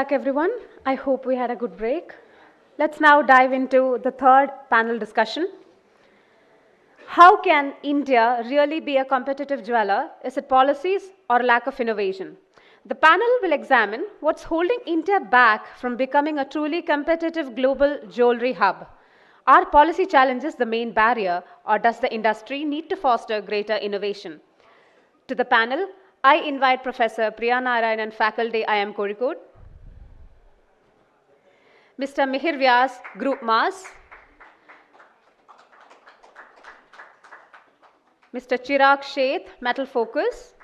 back, everyone. I hope we had a good break. Let's now dive into the third panel discussion. How can India really be a competitive jeweler? Is it policies or lack of innovation? The panel will examine what's holding India back from becoming a truly competitive global jewelry hub. Are policy challenges the main barrier, or does the industry need to foster greater innovation? To the panel, I invite Professor Priya Narayanan, Faculty, IIM Kozhikode, Mr. Mihir Vyas, Group Mass, Mr. Chirag Sheth, Metal Focus,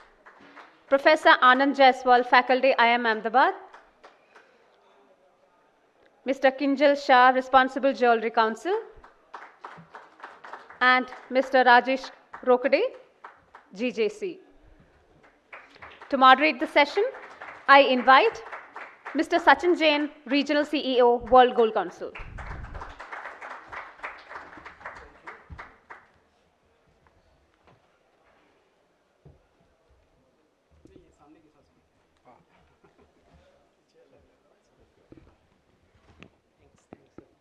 Professor Anand Jaiswal, Faculty, IIM Ahmedabad, Mr. Kinjal Shah, Responsible Jewelry Council, and Mr. Rajesh Rokade, GJC. To moderate the session, I invite Mr. Sachin Jain, Regional CEO, World Gold Council.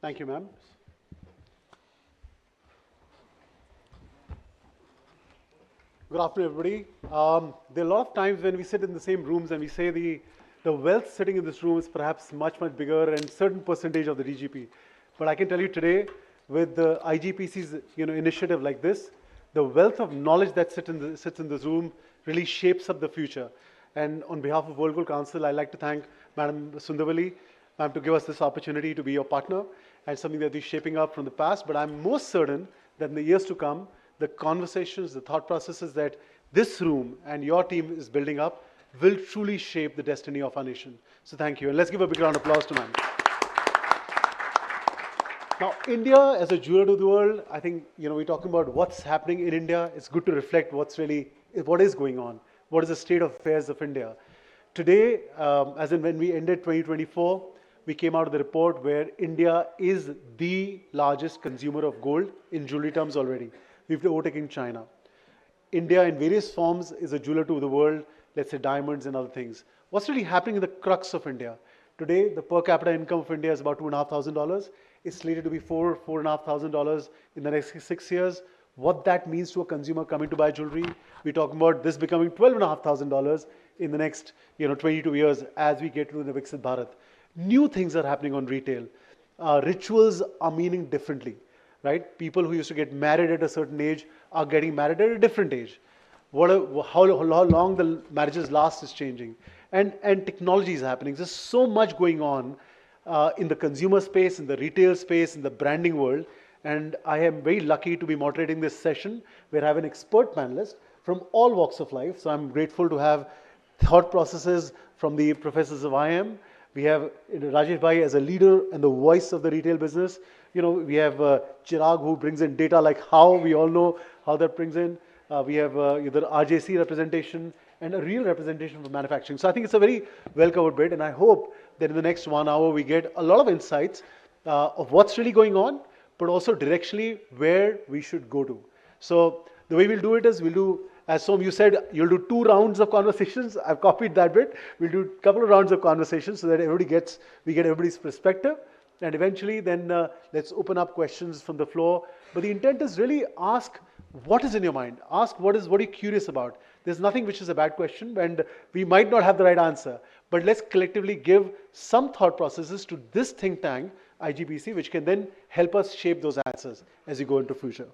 Thank you, ma'am. Good afternoon, everybody. There are a lot of times when we sit in the same rooms and we say the wealth sitting in this room is perhaps much, much bigger and certain percentage of the DGP. But I can tell you today, with the IGPC's initiative like this, the wealth of knowledge that sits in this room really shapes up the future. And on behalf of World Gold Council, I'd like to thank Madam Sundarvali, ma'am, to give us this opportunity to be your partner and something that is shaping up from the past. But I'm most certain that in the years to come, the conversations, the thought processes that this room and your team is building up will truly shape the destiny of our nation. So thank you. And let's give a big round of applause to ma'am. Now, India as a jeweler to the world, I think, we're talking about what's happening in India. It's good to reflect what is going on. What is the state of affairs of India? Today, as in when we ended 2024, we came out of the report where India is the largest consumer of gold in jewelry terms already. We've overtaken China. India in various forms is a jeweler to the world, let's say diamonds and other things. What's really happening in the crux of India? Today, the per capita income of India is about $2,500. It's slated to be $4,500 in the next 6 years. What that means to a consumer coming to buy jewelry, we're talking about this becoming $12,500 in the next 22 years as we get to the Viksit Bharat. New things are happening on retail. Rituals are meaning differently, right? People who used to get married at a certain age are getting married at a different age. How long the marriages last is changing. And technology is happening. There's so much going on in the consumer space, in the retail space, in the branding world. And I am very lucky to be moderating this session where I have an expert panelist from all walks of life. So I'm grateful to have thought processes from the professors of IIM. We have Rajesh Bhai as a leader and the voice of the retail business. We have Chirag who brings in data like how we all know how that brings in. We have either RJC representation and a real representation for manufacturing. So I think it's a very well-covered bit, and I hope that in the next 1 hour we get a lot of insights of what's really going on, but also directionally where we should go to. So the way we'll do it is we'll do, as Som, you said, you'll do 2 rounds of conversations. I've copied that bit. We'll do a couple of rounds of conversations so that we get everybody's perspective. And eventually then let's open up questions from the floor. But the intent is really ask what is in your mind. Ask what are you curious about. There's nothing which is a bad question and we might not have the right answer. But let's collectively give some thought processes to this think tank, IGPC, which can then help us shape those answers as we go into future.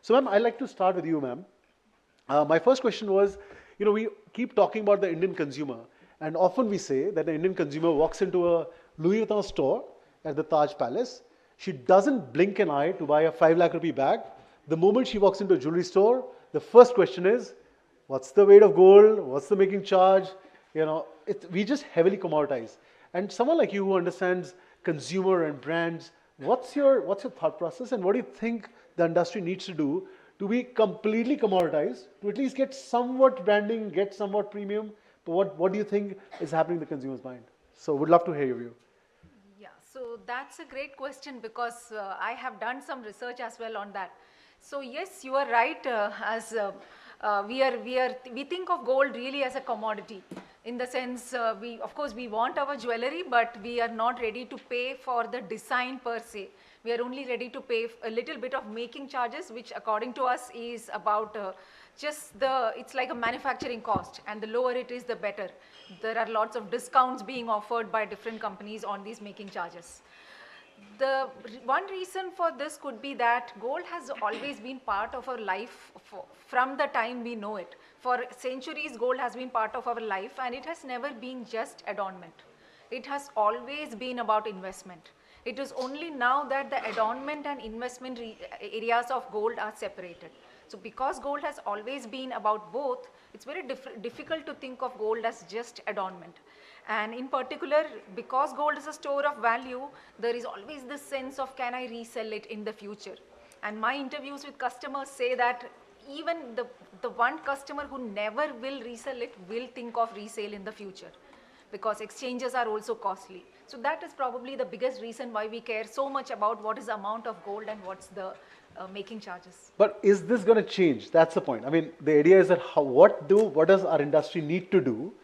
So ma'am, I'd like to start with you, ma'am. My first question was, we keep talking about the Indian consumer, and often we say that the Indian consumer walks into a Louis Vuitton store at the Taj Palace. She doesn't blink an eye to buy a 5 lakh rupee bag. The moment she walks into a jewelry store, the first question is, what's the weight of gold? What's the making charge? We just heavily commoditize. And someone like you who understands consumer and brands, what's your thought process, and what do you think the industry needs to do to be completely commoditized, to at least get somewhat branding, get somewhat premium? But what do you think is happening in the consumer's mind? So would love to hear your view. Yeah, so that's a great question because I have done some research as well on that. So yes, you are right. As we think of gold really as a commodity, in the sense of course we want our jewelry, but we are not ready to pay for the design per se. We are only ready to pay a little bit of making charges, which according to us is about it's like a manufacturing cost, and the lower it is, the better. There are lots of discounts being offered by different companies on these making charges. One reason for this could be that gold has always been part of our life from the time we know it. For centuries, gold has been part of our life, and it has never been just adornment. It has always been about investment. It is only now that the adornment and investment areas of gold are separated. So because gold has always been about both, it's very difficult to think of gold as just adornment. And in particular, because gold is a store of value, there is always this sense of, can I resell it in the future? And my interviews with customers say that even the one customer who never will resell it will think of resale in the future, because exchanges are also costly. So that is probably the biggest reason why we care so much about what is the amount of gold and what's the making charges. But is this going to change? That's the point. I mean, the idea is that what does our industry need to do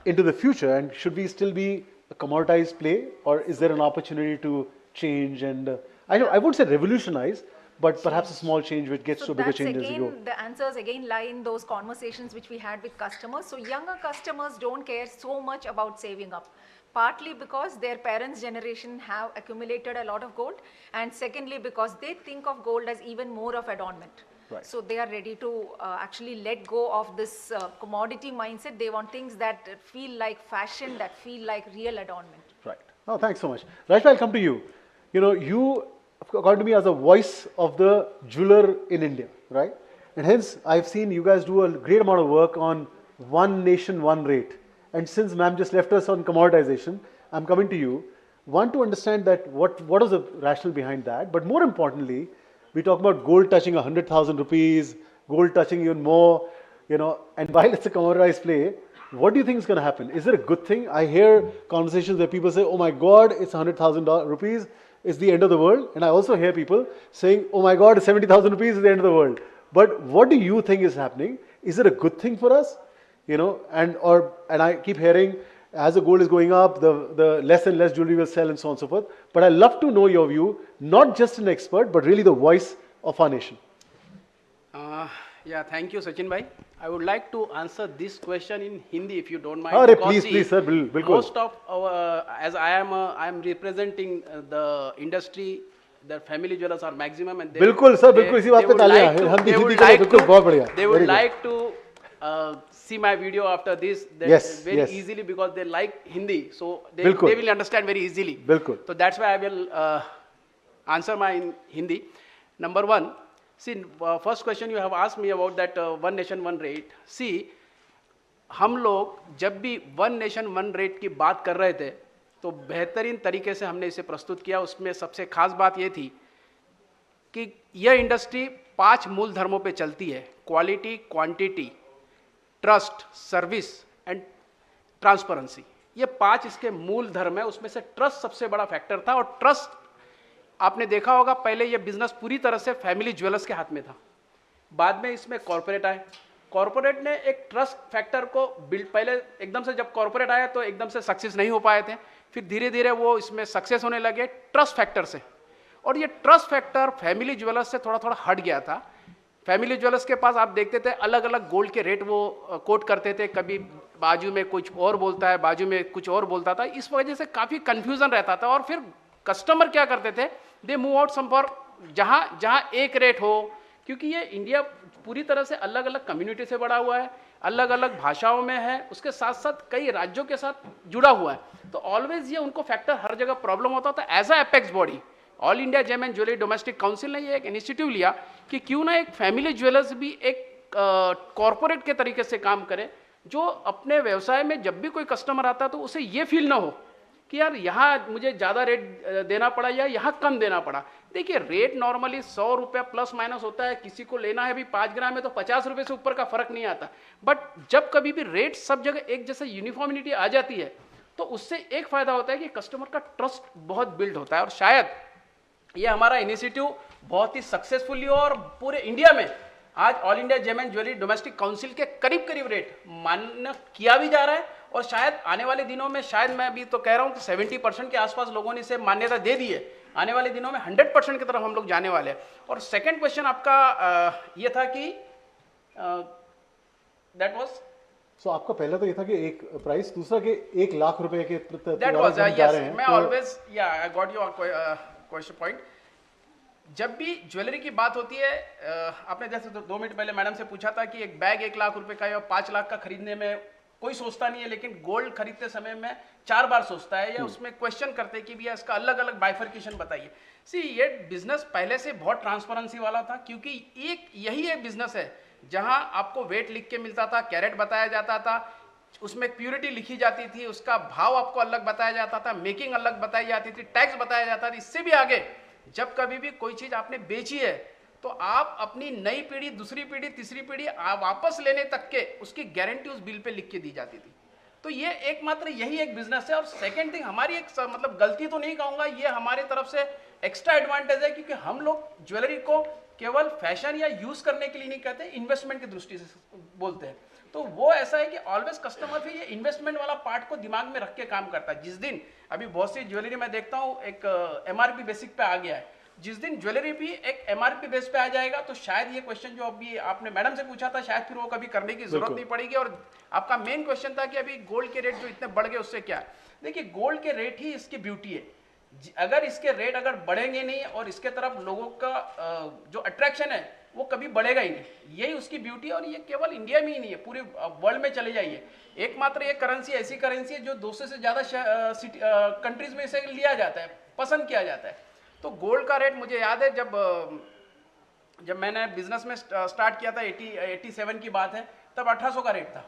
into the future, and should we still be a commoditized play, or is there an opportunity to change and I won't say revolutionize, but perhaps a small change which gets to bigger change as you go? The answers again lie in those conversations which we had with customers. So younger customers don't care so much about saving up, partly because their parents' generation have accumulated a lot of gold, and secondly because they think of gold as even more of adornment. Right. So they are ready to actually let go of this commodity mindset. They want things that feel like fashion, that feel like real adornment. Right. Oh, thanks so much. Rajpa, I'll come to you. You know, you, according to me, as a voice of the jeweler in India, right? And hence, I've seen you guys do a great amount of work on one nation, one rate. And since ma'am just left us on commoditization, I'm coming to you. Want to understand that what is the rationale behind that? But more importantly, we talk about gold touching 100,000 rupees, gold touching even more, you know, and while it's a commoditized play, what do you think is going to happen? Is it a good thing? I hear conversations where people say, oh my God, it's 100,000 rupees, it's the end of the world. And I also hear people saying, oh my God, 70,000 rupees is the end of the world. But what do you think is happening? Is it a good thing for us? You know, and I keep hearing, as the gold is going up, the less and less jewelry will sell and so on and so forth. But I'd love to know your view, not just an expert, but really the voice of our nation. Yeah, thank you, Sachin bhai. I would like to answer this question in Hindi, if you don't mind. Please, sir. Most of our, as I am representing the industry, the family jewelers are maximum, and they would like to see my video after this very easily, because they like Hindi, so they will understand very easily. So that's why I will answer in Hindi. Number one, see, first question you have asked me about that one nation one rate. See, हम लोग जब भी one nation one rate की बात कर रहे थे तो बेहतरीन तरीके से हमने इसे प्रस्तुत किया. उसमें सबसे खास बात ये थी कि यह इंडस्ट्री 5 मूल धर्मों पे चलती है: quality, quantity, trust, service and transparency. ये 5 इसके मूल धर्म है. उसमें से ट्रस्ट सबसे बड़ा फैक्टर था, और ट्रस्ट आपने देखा होगा, पहले ये बिजनेस पूरी तरह से फैमिली ज्वेलर्स के हाथ में था. बाद में इसमें कॉर्पोरेट आए. कॉर्पोरेट ने एक ट्रस्ट फैक्टर को बिल्ड, पहले एकदम से जब कॉर्पोरेट आया तो एकदम से सक्सेस नहीं हो पाए थे, फिर धीरे धीरे वो इसमें सक्सेस होने लगे ट्रस्ट फैक्टर से. और ये ट्रस्ट फैक्टर फैमिली ज्वेलर्स से थोड़ा थोड़ा हट गया था. फैमिली ज्वेलर्स के पास आप देखते थे अलग अलग गोल्ड के रेट वो कोट करते थे, कभी बाजू में कुछ और बोलता है, बाजू में कुछ और बोलता था. इस वजह से काफ़ी कन्फ्यूज़न रहता था. और फिर कस्टमर क्या करते थे, they move out some for जहाँ एक रेट हो, क्योंकि ये इंडिया पूरी तरह से अलग अलग कम्युनिटी से बड़ा हुआ है, अलग अलग भाषाओं में है, उसके साथ साथ कई राज्यों के साथ जुड़ा हुआ है. तो ऑलवेज ये उनको फैक्टर हर जगह प्रॉब्लम होता था. As a apex body, all India gem and jewellery domestic council ने ये एक इनिशिएटिव लिया कि क्यों ना एक फैमिली ज्वेलर्स भी एक कॉरपोरेट के तरीके से काम करे, जो अपने व्यवसाय में जब भी कोई कस्टमर आता तो उसे ये फील ना हो कि यार यहाँ मुझे ज़्यादा रेट देना पड़ा या यहाँ कम देना पड़ा. देखिए, रेट नॉर्मली 100 रुपया प्लस माइनस होता है. किसी को लेना है भी 5 ग्राम में तो 50 रुपये से ऊपर का फर्क नहीं आता. बट जब कभी भी रेट सब जगह एक जैसे यूनिफॉर्मिटी आ जाती है तो उससे एक फ़ायदा होता है कि कस्टमर का ट्रस्ट बहुत बिल्ड होता है. और शायद ये हमारा इनिशिएटिव बहुत ही सक्सेसफुली और पूरे इंडिया में आज all India gem and jewellery domestic council के करीब करीब रेट मान्य किया भी जा रहा है, और शायद आने वाले दिनों में, शायद मैं अभी तो कह रहा हूँ कि 70% के आसपास लोगों ने इसे मान्यता दे दी है, आने वाले दिनों में 100% की तरफ हम लोग जाने वाले हैं। और सेकंड क्वेश्चन आपका ये था कि दैट वाज, सो आपका पहला तो ये था कि एक प्राइस, दूसरा कि 1 लाख रुपए के दैट वाज यस, मैं ऑलवेज या I got your question point. जब भी ज्वेलरी की बात होती है, आपने जैसे 2 मिनट पहले मैडम से पूछा था कि एक बैग 1 लाख रुपए का या 5 लाख का खरीदने में कोई सोचता नहीं है, लेकिन गोल्ड खरीदते समय में 4 बार सोचता है, या उसमें क्वेश्चन करते हैं कि भैया इसका अलग अलग बाइफर्केशन बताइए। सी, ये बिजनेस पहले से बहुत ट्रांसपेरेंसी वाला था, क्योंकि यही एक बिजनेस है जहां आपको वेट लिख के मिलता था, कैरेट बताया जाता था, उसमें प्यूरिटी लिखी जाती थी, उसका भाव आपको अलग बताया जाता था, मेकिंग अलग बताई जाती थी, टैक्स बताया जाता था। इससे भी आगे जब कभी भी कोई चीज आपने बेची है तो आप अपनी नई पीढ़ी, दूसरी पीढ़ी, तीसरी पीढ़ी वापस लेने तक के उसकी गारंटी उस बिल पे लिख के दी जाती थी। तो ये एकमात्र यही एक बिजनेस है। और सेकंड थिंग, हमारी एक मतलब गलती तो नहीं कहूंगा, ये हमारी तरफ से एक्स्ट्रा एडवांटेज है, क्योंकि हम लोग ज्वेलरी को केवल फैशन या यूज करने के लिए नहीं कहते, इन्वेस्टमेंट की दृष्टि से बोलते हैं। तो वो ऐसा है कि ऑलवेज कस्टमर फिर ये इन्वेस्टमेंट वाला पार्ट को दिमाग में रख के काम करता है। जिस दिन अभी बहुत सी ज्वेलरी मैं देखता हूँ एक एमआरपी बेसिक पे आ गया है, जिस दिन ज्वेलरी भी एक एमआरपी बेस पे आ जाएगा तो शायद ये क्वेश्चन जो अभी आपने मैडम से पूछा था, शायद फिर वो कभी करने की जरूरत नहीं पड़ेगी। और आपका मेन क्वेश्चन था कि अभी गोल्ड के रेट जो इतने बढ़ गए उससे क्या है। देखिए, गोल्ड के रेट ही इसकी ब्यूटी है। अगर इसके रेट अगर बढ़ेंगे नहीं और इसके तरफ लोगों का जो अट्रैक्शन है वो कभी बढ़ेगा ही नहीं। यही उसकी ब्यूटी है। और ये केवल इंडिया में ही नहीं है, पूरे वर्ल्ड में चले जाइए, एकमात्र ये करेंसी ऐसी करेंसी है जो 200 से ज्यादा कंट्रीज में इसे लिया जाता है, पसंद किया जाता है। तो गोल्ड का रेट मुझे याद है, जब मैंने बिजनेस में स्टार्ट किया था, 87 की बात है, तब 1800 का रेट था।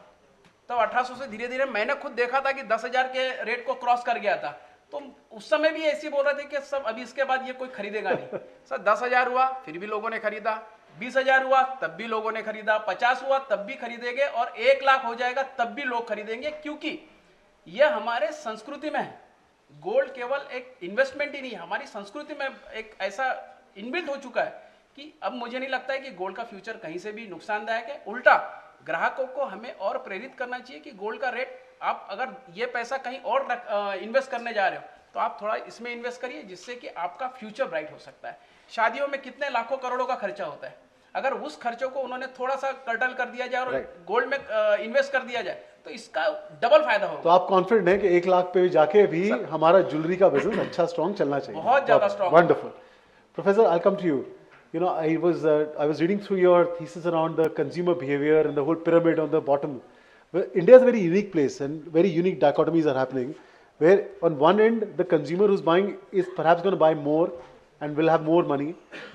तब 1800 से धीरे धीरे मैंने खुद देखा था कि 10,000 के रेट को क्रॉस कर गया था। तो उस समय भी ऐसे बोल रहे थे कि सब अभी इसके बाद ये कोई खरीदेगा नहीं। सर 10,000 हुआ फिर भी लोगों ने खरीदा, 20,000 हुआ तब भी लोगों ने खरीदा, 50 हुआ तब भी खरीदेंगे, और 1 लाख हो जाएगा तब भी लोग खरीदेंगे, क्योंकि यह हमारे संस्कृति में है। गोल्ड केवल एक इन्वेस्टमेंट ही नहीं, हमारी संस्कृति में एक ऐसा इनबिल्ट हो चुका है कि अब मुझे नहीं लगता है कि गोल्ड का फ्यूचर कहीं से भी नुकसानदायक है। उल्टा ग्राहकों को हमें और प्रेरित करना चाहिए कि गोल्ड का रेट, आप अगर ये पैसा कहीं और इन्वेस्ट करने जा रहे हो तो आप थोड़ा इसमें इन्वेस्ट करिए, जिससे कि आपका फ्यूचर ब्राइट हो सकता है। शादियों में कितने लाखों करोड़ों का खर्चा होता है, अगर उस खर्चों को उन्होंने थोड़ा सा कर्टल कर दिया जाए और गोल्ड में इन्वेस्ट कर दिया जाए तो इसका डबल फायदा होगा। तो आप कॉन्फिडेंट हैं कि 1 लाख पे भी जाके भी हमारा ज्वेलरी का बिजनेस अच्छा स्ट्रॉन्ग चलना चाहिए? बहुत ज्यादा strong. Wonderful. Professor, I come to you. You know, I was reading through your thesis around the consumer behavior and the whole pyramid on the bottom. Well, India is a very unique place, and very unique dichotomies are happening, where on one end the consumer who's buying is perhaps going to buy more and will have more money,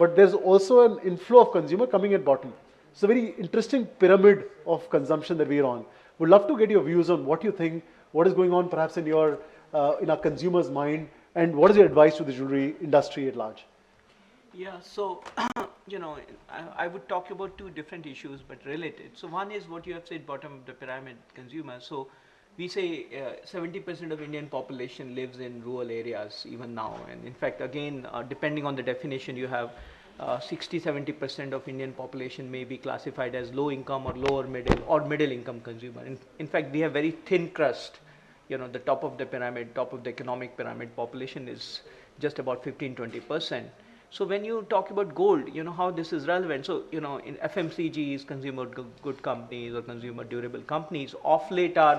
but there's also an inflow of consumer coming at bottom. It's a very interesting pyramid of consumption that we're on. Would love to get your views on what you think, what is going on perhaps in our consumer's mind, and what is your advice to the jewelry industry at large? Yeah, so you know, I would talk about two different issues but related. So one is what you have said, bottom of the pyramid consumer. So we say 70% of Indian population lives in rural areas even now, and in fact again depending on the definition, you have 60-70% of Indian population may be classified as low income or lower middle or middle income consumer. In fact, we have very thin crust. You know, the top of the pyramid, top of the economic pyramid population is just about 15-20%. So when you talk about gold, you know how this is relevant. So, you know, in FMCGs, consumer good companies or consumer durable companies, of late are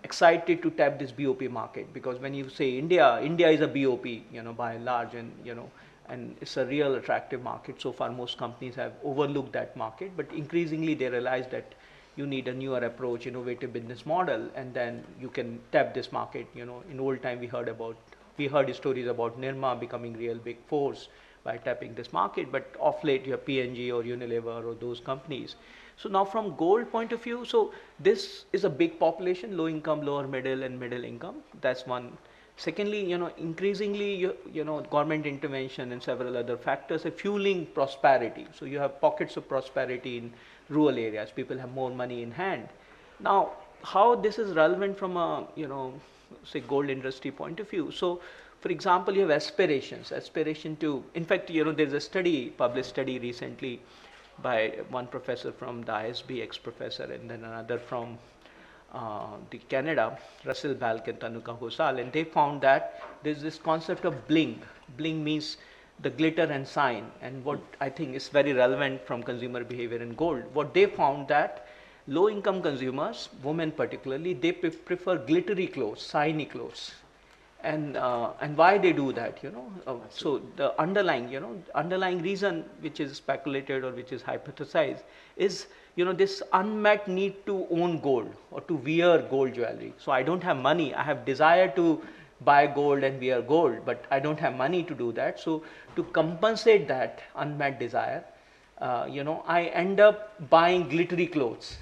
excited to tap this BOP market, because when you say India is a BOP, you know, by and large, and you know, and it's a real attractive market. So far, most companies have overlooked that market, but increasingly they realize that you need a newer approach, innovative business model, and then you can tap this market. You know, in old time we heard stories about Nirma becoming real big force by tapping this market, but of late you have P&G or Unilever or those companies. So now from gold point of view, so this is a big population, low income, lower middle and middle income. That's one. Secondly, you know, increasingly, you know, government intervention and several other factors are fueling prosperity. So you have pockets of prosperity in rural areas. People have more money in hand. Now, how this is relevant from a, you know, say gold industry point of view. So, for example, you have aspiration to, in fact, you know, there's a published study recently by one professor from the ISB, ex-professor, and then another from the Canada, Russell Balk and Tanuka Hosal, and they found that there's this concept of bling. Bling means the glitter and shine, and what I think is very relevant from consumer behavior in gold. What they found that low-income consumers, women particularly, they prefer glittery clothes, shiny clothes. And why they do that, so the underlying reason which is speculated or which is hypothesized is, this unmet need to own gold or to wear gold jewelry. So I don't have money, I have desire to buy gold and wear gold, but I don't have money to do that. So to compensate that unmet desire, I end up buying glittery clothes.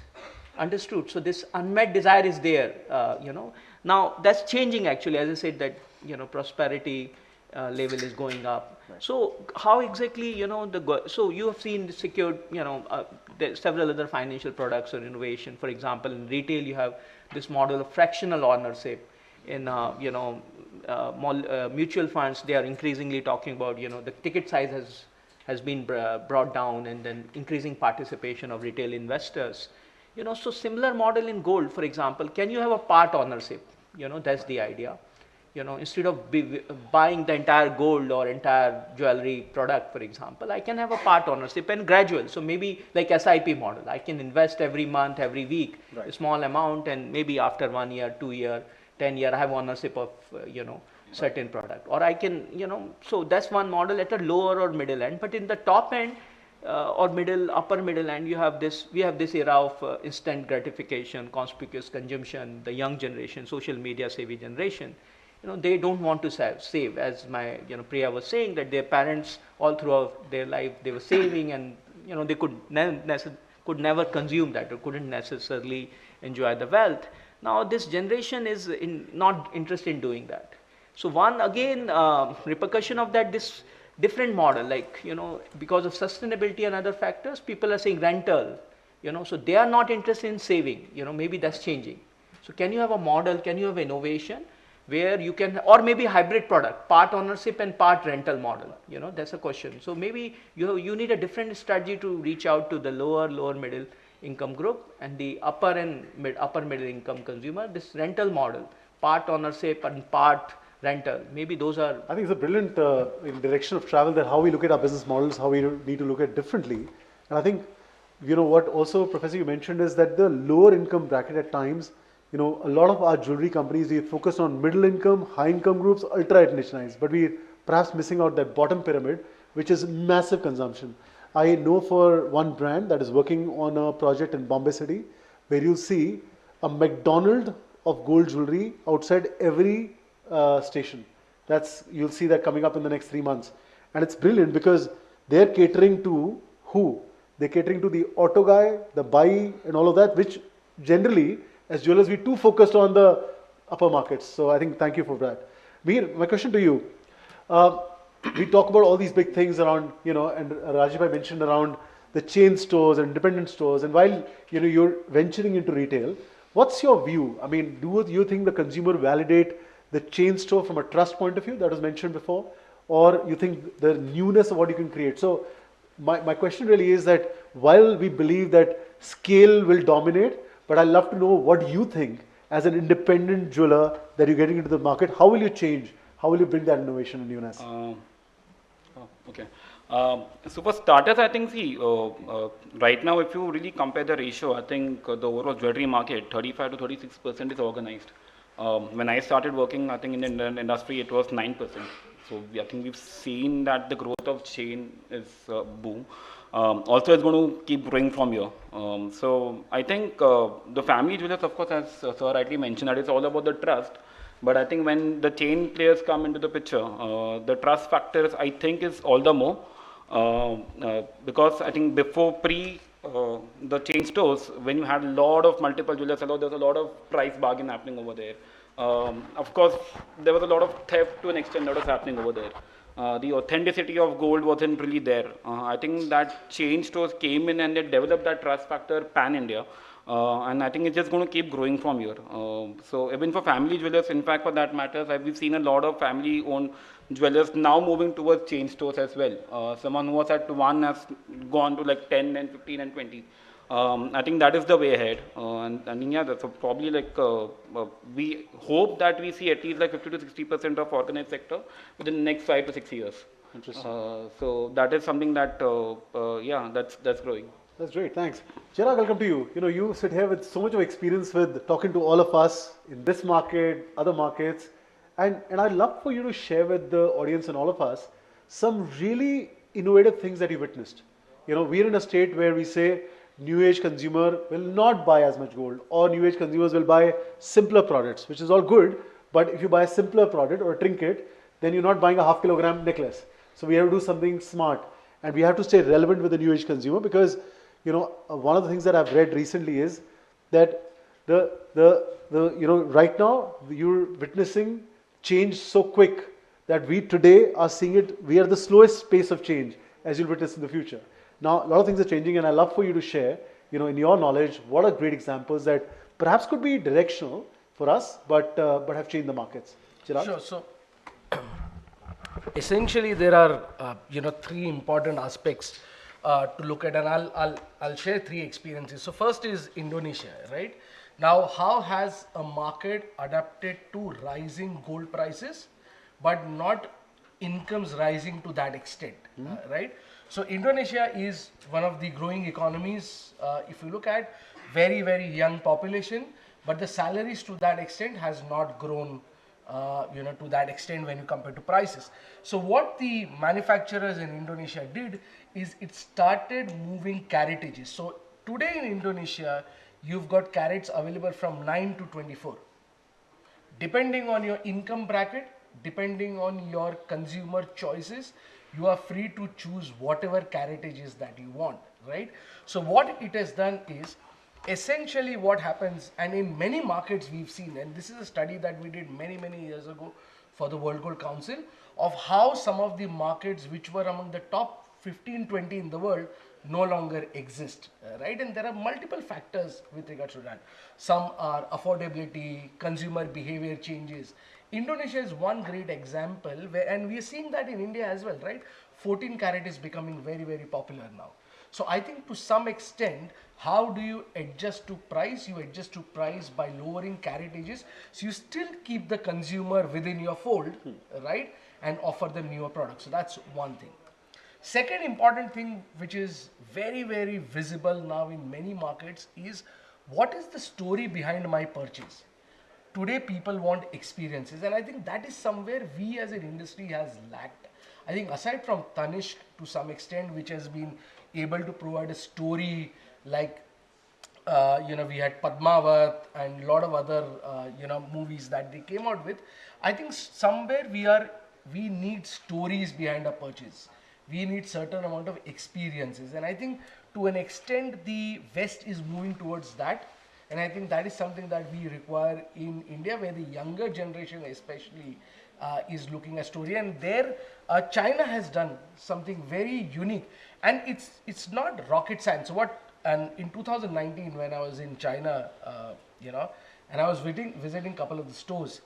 Understood? So this unmet desire is there, Now that's changing actually, as I said that, prosperity level is going up. Right. So how exactly, so you have seen secured, there are several other financial products or innovation. For example, in retail, you have this model of fractional ownership. In, mutual funds, they are increasingly talking about, the ticket size has been brought down, and then increasing participation of retail investors. So similar model in gold, for example, can you have a part ownership? That's the idea. Instead of buying the entire gold or entire jewelry product, for example, I can have a part ownership and gradual. So maybe like SIP model, I can invest every month, every week, right, a small amount, and maybe after 1 year, 2 year, 10 year, I have ownership of, certain product. Or I can, so that's one model at a lower or middle end. But in the top end, or upper middle end, we have this era of instant gratification, conspicuous consumption, the young generation, social media savvy generation. They don't want to save, as my, Priya was saying, that their parents all throughout their life, they were saving, and, they could never consume that, or couldn't necessarily enjoy the wealth. Now this generation is not interested in doing that. So one, again, repercussion of that, this different model, like, because of sustainability and other factors, people are saying rental, so they are not interested in saving, maybe that's changing. So can you have a model, can you have innovation where you can, or maybe hybrid product, part ownership and part rental model, that's a question. So maybe you need a different strategy to reach out to the lower middle income group and the upper middle income consumer. This rental model, part ownership and part rental, maybe those are. I think it's a brilliant direction of travel, that how we look at our business models, how we need to look at differently. And I think, what also, Professor, you mentioned is that the lower income bracket at times, a lot of our jewelry companies, we focus on middle income, high income groups, ultra ethnicized, but we perhaps missing out that bottom pyramid, which is massive consumption. I know for one brand that is working on a project in Bombay City, where you see a McDonald's of gold jewelry outside every station. You'll see that coming up in the next 3 months. And it's brilliant because they're catering to who? They're catering to the auto guy, the buy, and all of that, which generally, as jewelers, we're too focused on the upper markets. So I think, thank you for that. Mir, my question to you. We talk about all these big things around, and Rajiv mentioned around the chain stores and independent stores. And while, you're venturing into retail, what's your view? I mean, do you think the consumer validate the chain store from a trust point of view that was mentioned before? Or you think the newness of what you can create? So my question really is that while we believe that scale will dominate, but I'd love to know what you think as an independent jeweler that you're getting into the market. How will you change? How will you bring that innovation and newness? Okay. So for starters, I think, right now, if you really compare the ratio, I think the overall jewelry market, 35 to 36% is organized. When I started working, I think in the industry, it was 9%. So I think we've seen that the growth of chain is boom. Also, it's going to keep growing from here. So I think the family jewelers, of course, as Sir rightly mentioned, that it's all about the trust. But I think when the chain players come into the picture, the trust factors, I think, is all the more. Because I think before the chain stores, when you had a lot of multiple jewelers, there was a lot of price bargain happening over there. Of course, there was a lot of theft to an extent that was happening over there. the authenticity of gold wasn't really there. I think that chain stores came in and they developed that trust factor pan-India. And I think it's just going to keep growing from here. So even for family jewelers, in fact, for that matter, we've seen a lot of family-owned jewelers now moving towards chain stores as well. Someone who was at 1 has gone to like 10 and 15 and 20. I think that is the way ahead. And yeah, so probably like we hope that we see at least like 50 to 60% of organized sector within the next 5 to 6 years. Interesting. So that is something that, yeah, that's growing. That's great, thanks. Chirag, I'll come to you. You know, you sit here with so much of experience with talking to all of us in this market, other markets, and I'd love for you to share with the audience and all of us some really innovative things that you witnessed. You know, we're in a state where we say new age consumer will not buy as much gold, or new age consumers will buy simpler products, which is all good, but if you buy a simpler product or a trinket, then you're not buying a half kilogram necklace. So we have to do something smart, and we have to stay relevant with the new age consumer, because you know, one of the things that I've read recently is that right now you're witnessing change so quick that we today are seeing it, we are the slowest pace of change as you'll witness in the future. Now, a lot of things are changing, and I'd love for you to share, you know, in your knowledge, what are great examples that perhaps could be directional for us, but have changed the markets. Chirag? Sure. So, essentially, there are, three important aspects to look at, and I'll share three experiences. So first is Indonesia, right? Now, how has a market adapted to rising gold prices, but not incomes rising to that extent, right? So Indonesia is one of the growing economies. If you look at very, very young population, but the salaries to that extent has not grown to that extent when you compare to prices. So what the manufacturers in Indonesia did is it started moving caratages. So today in Indonesia, you've got carats available from 9 to 24. Depending on your income bracket, depending on your consumer choices, you are free to choose whatever caratages that you want, right? So what it has done is, essentially what happens, and in many markets we've seen, and this is a study that we did many, many years ago for the World Gold Council, of how some of the markets which were among the top 15, 20 in the world no longer exist, right? And there are multiple factors with regards to that. Some are affordability, consumer behavior changes. Indonesia is one great example, and we are seeing that in India as well, right? 14 karat is becoming very, very popular now. So I think to some extent, how do you adjust to price? You adjust to price by lowering caratages. So you still keep the consumer within your fold, right? And offer them newer products. So that's one thing. Second important thing, which is very, very visible now in many markets, is what is the story behind my purchase? Today people want experiences, and I think that is somewhere we as an industry has lacked. I think aside from Tanishq to some extent, which has been able to provide a story like, we had Padmavat and a lot of other, movies that they came out with. I think somewhere we need stories behind a purchase. We need certain amount of experiences, and I think to an extent the West is moving towards that. And I think that is something that we require in India, where the younger generation especially is looking at story. And there, China has done something very unique. And it's not rocket science. And in 2019, when I was in China, and I was visiting a couple of the stores,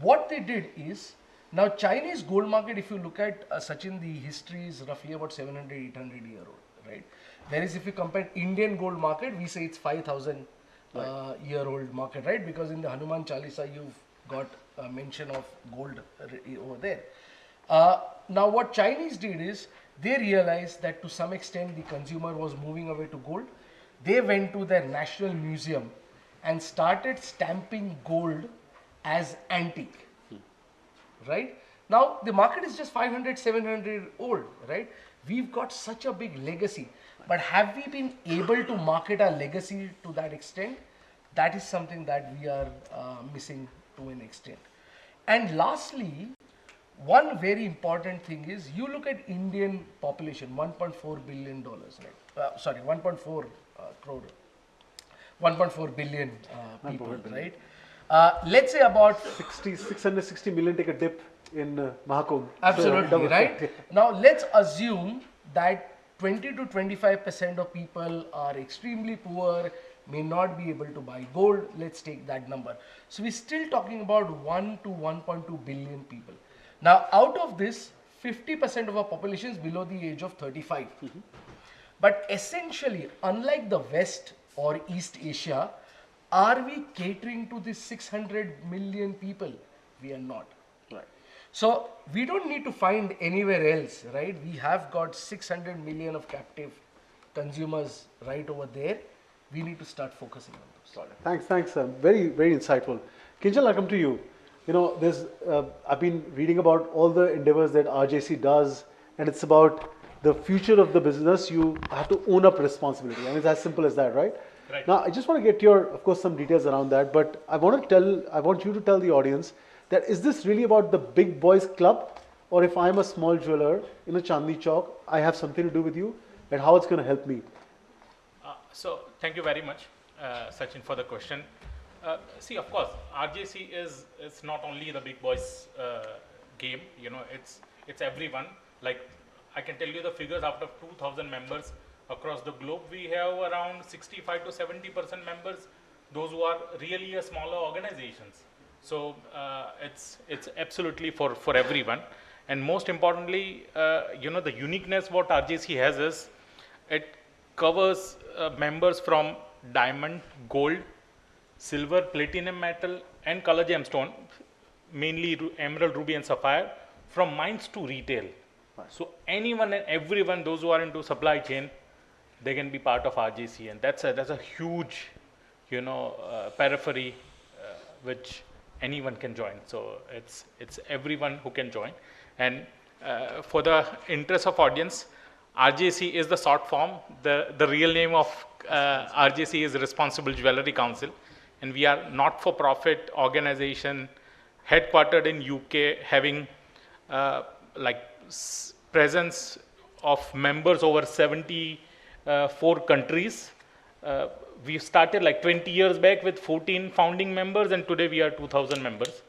what they did is, now Chinese gold market, if you look at Sachin, the history is roughly about 700, 800 year old, right? Whereas if you compare Indian gold market, we say it's 5,000 year old market, right? Because in the Hanuman Chalisa, you've got a mention of gold over there. Now what Chinese did is, they realized that to some extent the consumer was moving away to gold. They went to their national museum and started stamping gold as antique, right? Now the market is just 500, 700 old, right? We've got such a big legacy. But have we been able to market our legacy to that extent? That is something that we are missing to an extent. And lastly, one very important thing is, you look at Indian population, $1.4 billion, right? 1.4 crore, 1.4 billion people, right? Let's say about 660 million take a dip. in Mahakumbh. Absolutely, right? Now, let's assume that 20 to 25% of people are extremely poor, may not be able to buy gold. Let's take that number. So we're still talking about 1 to 1.2 billion people. Now, out of this, 50% of our population is below the age of 35. But essentially, unlike the West or East Asia, are we catering to these 600 million people? We are not. Right. So we don't need to find anywhere else, right? We have got 600 million of captive consumers right over there. We need to start focusing on those. Thanks. Very, very insightful. Kinjal, I'll come to you. You know, I've been reading about all the endeavors that RJC does, and it's about the future of the business. You have to own up responsibility. I mean, it's as simple as that, right? Right. Now, I just want to get of course, some details around that, but I want you to tell the audience that is this really about the big boys club, or if I'm a small jeweler in a Chandni Chowk, I have something to do with you, and how it's going to help me? So thank you very much, Sachin, for the question. See, of course, RJC is not only the big boys game. You know, it's everyone. Like, I can tell you the figures. Out of 2,000 members across the globe, we have around 65 to 70% members, those who are really a smaller organizations. So it's absolutely for everyone. And most importantly, you know, the uniqueness what RJC has is it covers members from diamond, gold, silver, platinum metal, and color gemstone, mainly emerald, ruby, and sapphire, from mines to retail. Right. So anyone and everyone, those who are into supply chain, they can be part of RJC, and that's a huge, you know, periphery which anyone can join. So it's everyone who can join. And for the interest of audience, RJC is the short form. The real name of RJC is Responsible Jewellery Council, and we are not-for-profit organization headquartered in UK, having presence of members over 74 countries. We started like 20 years back with 14 founding members, and today we are 2,000 members,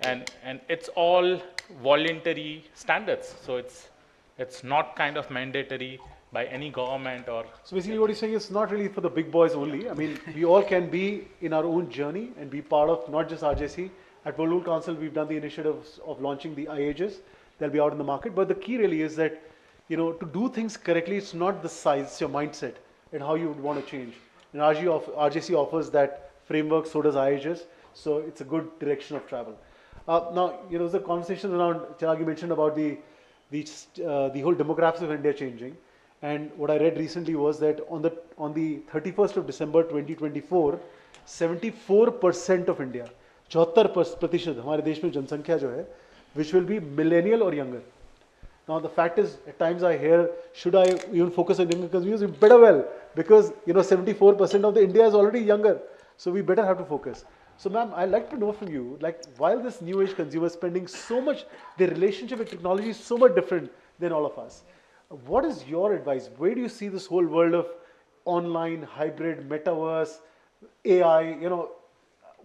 and it's all voluntary standards. So it's not kind of mandatory by any government or. So basically what you're saying is not really for the big boys only. I mean, we all can be in our own journey and be part of not just RJC. At World Council, we've done the initiatives of launching the IAGs. They'll be out in the market. But the key really is that, you know, to do things correctly, it's not the size, it's your mindset and how you would want to change. And RJC offers that framework, so does IAGs. So it's a good direction of travel. Now, you know, there's a conversation around, Chirag, you mentioned about the whole demographics of India changing. And what I read recently was that on the 31st of December 2024, 74% of India, 74% हमारे देश में जनसंख्या जो है, which will be millennial or younger. Now the fact is, at times I hear, should I even focus on younger consumers? We better well, because you know 74% of the India is already younger, so we better have to focus. So ma'am, I'd like to know from you, like while this new age consumer spending so much, their relationship with technology is so much different than all of us. What is your advice? Where do you see this whole world of online, hybrid, metaverse, AI? You know,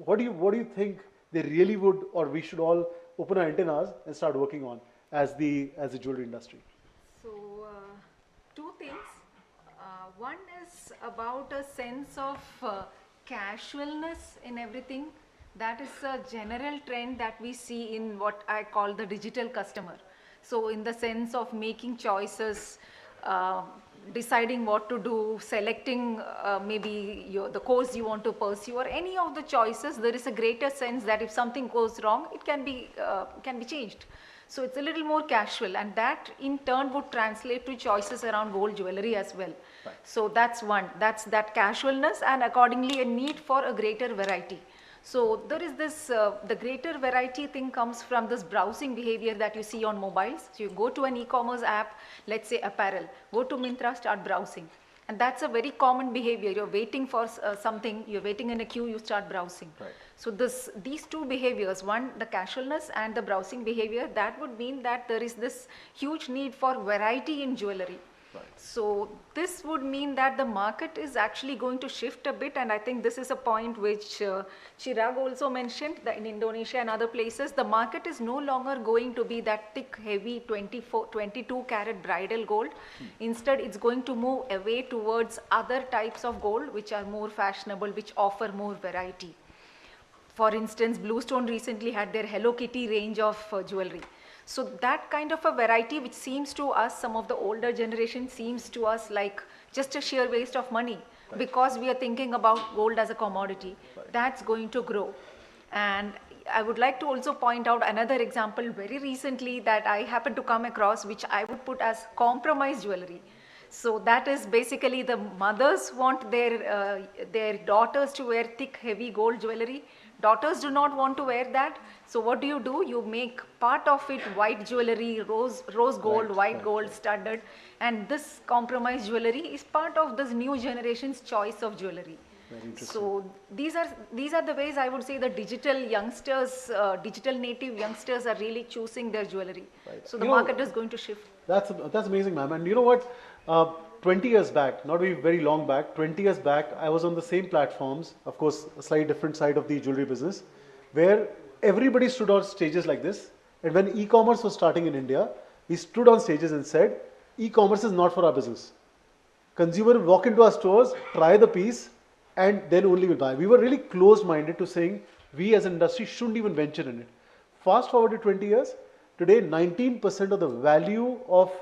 what do you think they really would, or we should all open our antennas and start working on as the jewelry industry? So two things. One is about a sense of casualness in everything. That is a general trend that we see in what I call the digital customer. So in the sense of making choices, deciding what to do, selecting maybe the course you want to pursue, or any of the choices, there is a greater sense that if something goes wrong, it can be changed. So it's a little more casual, and that in turn would translate to choices around gold jewelry as well. Right. So that's one, that's that casualness, and accordingly a need for a greater variety. So there is this, the greater variety thing comes from this browsing behavior that you see on mobiles. So you go to an e-commerce app, let's say apparel, go to Myntra, start browsing. And that's a very common behavior. You're waiting for something, you're waiting in a queue, you start browsing. Right. So these two behaviors, one, the casualness and the browsing behavior, that would mean that there is this huge need for variety in jewelry. So this would mean that the market is actually going to shift a bit, and I think this is a point which Chirag also mentioned, that in Indonesia and other places, the market is no longer going to be that thick, heavy 22 carat bridal gold. Instead, it's going to move away towards other types of gold which are more fashionable, which offer more variety. For instance, Bluestone recently had their Hello Kitty range of jewelry. So that kind of a variety, which seems to us, some of the older generation seems to us like just a sheer waste of money, because we are thinking about gold as a commodity, that's going to grow. And I would like to also point out another example very recently that I happened to come across, which I would put as compromise jewelry. So that is basically the mothers want their daughters to wear thick, heavy gold jewelry. Daughters do not want to wear that. So what do? You make part of it white jewelry, rose gold, white gold studded, and this compromise jewelry is part of this new generation's choice of jewelry. So these are the ways I would say the digital youngsters, digital native youngsters are really choosing their jewelry. So the market is going to shift. That's amazing, ma'am. And you know what? 20 years back, not very long back, 20 years back, I was on the same platforms, of course, a slightly different side of the jewelry business, where everybody stood on stages like this. And when e-commerce was starting in India, we stood on stages and said, e-commerce is not for our business. Consumer will walk into our stores, try the piece, and then only will buy. We were really closed-minded to saying, we as an industry shouldn't even venture in it. Fast forward to 20 years, today 19% of the value of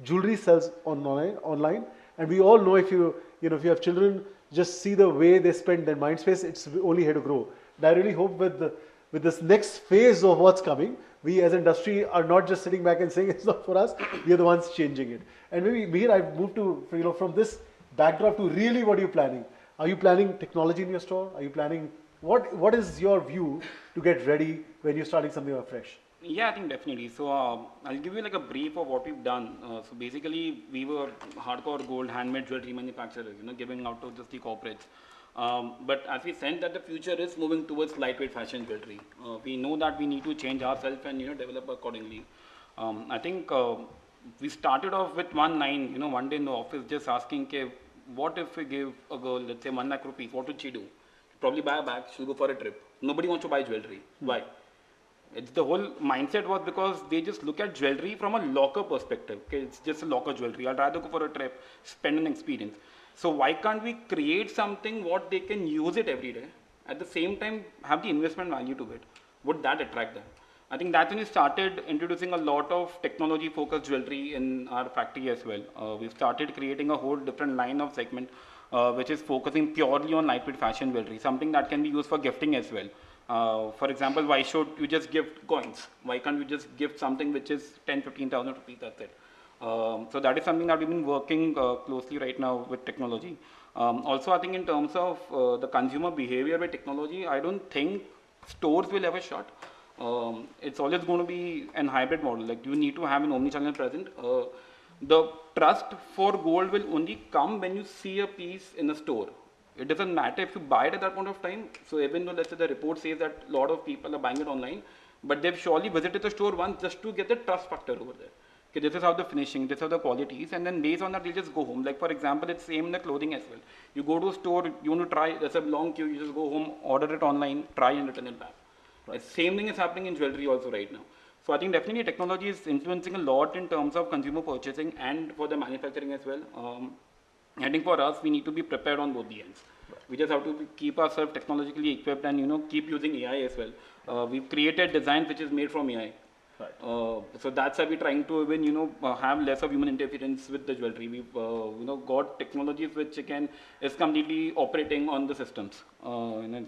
jewelry sells online, and we all know if you have children, just see the way they spend their mind space, it's only here to grow. And I really hope with this next phase of what's coming, we as an industry are not just sitting back and saying it's not for us, we are the ones changing it. And maybe Mihir, I've moved to, from this backdrop to really what are you planning? Are you planning technology in your store? Are you planning, what is your view to get ready when you're starting something afresh? Yeah, I think definitely. So I'll give you like a brief of what we've done. So basically, we were hardcore gold handmade jewelry manufacturers, giving out to just the corporates. But as we said that the future is moving towards lightweight fashion jewelry, we know that we need to change ourselves and develop accordingly. I think we started off with one line, one day in the office, just asking, okay, what if we give a girl, let's say 1 lakh rupees, what would she do? She'll probably buy a bag, she'll go for a trip. Nobody wants to buy jewelry. Why? It's the whole mindset was because they just look at jewelry from a locker perspective. Okay, it's just a locker jewelry. I'd rather go for a trip, spend an experience. So why can't we create something what they can use it every day? At the same time, have the investment value to it. Would that attract them? I think that's when we started introducing a lot of technology-focused jewelry in our factory as well. We started creating a whole different line of segment, which is focusing purely on lightweight fashion jewelry, something that can be used for gifting as well. For example, why should you just gift coins? Why can't you just gift something which is 10,000-15,000 rupees, that's it. So that is something that we've been working closely right now with technology. Also, I think in terms of the consumer behavior with technology, I don't think stores will ever shut. It's always going to be an hybrid model. Like you need to have an omni-channel present. The trust for gold will only come when you see a piece in a store. It doesn't matter if you buy it at that point of time. So even though let's say the report says that a lot of people are buying it online, but they've surely visited the store once just to get the trust factor over there. Okay, this is how the finishing, this is how the quality is, and then based on that, they'll just go home. Like for example, it's same in the clothing as well. You go to a store, you want to try, there's a long queue, you just go home, order it online, try and return it back. Right. The same thing is happening in jewelry also right now. So I think definitely technology is influencing a lot in terms of consumer purchasing and for the manufacturing as well. I think for us, we need to be prepared on both the ends. We just have to keep ourselves technologically equipped and keep using AI as well. We've created design which is made from AI. Right. So that's why we're trying to even have less of human interference with the jewelry. We've got technologies which again is completely operating on the systems, and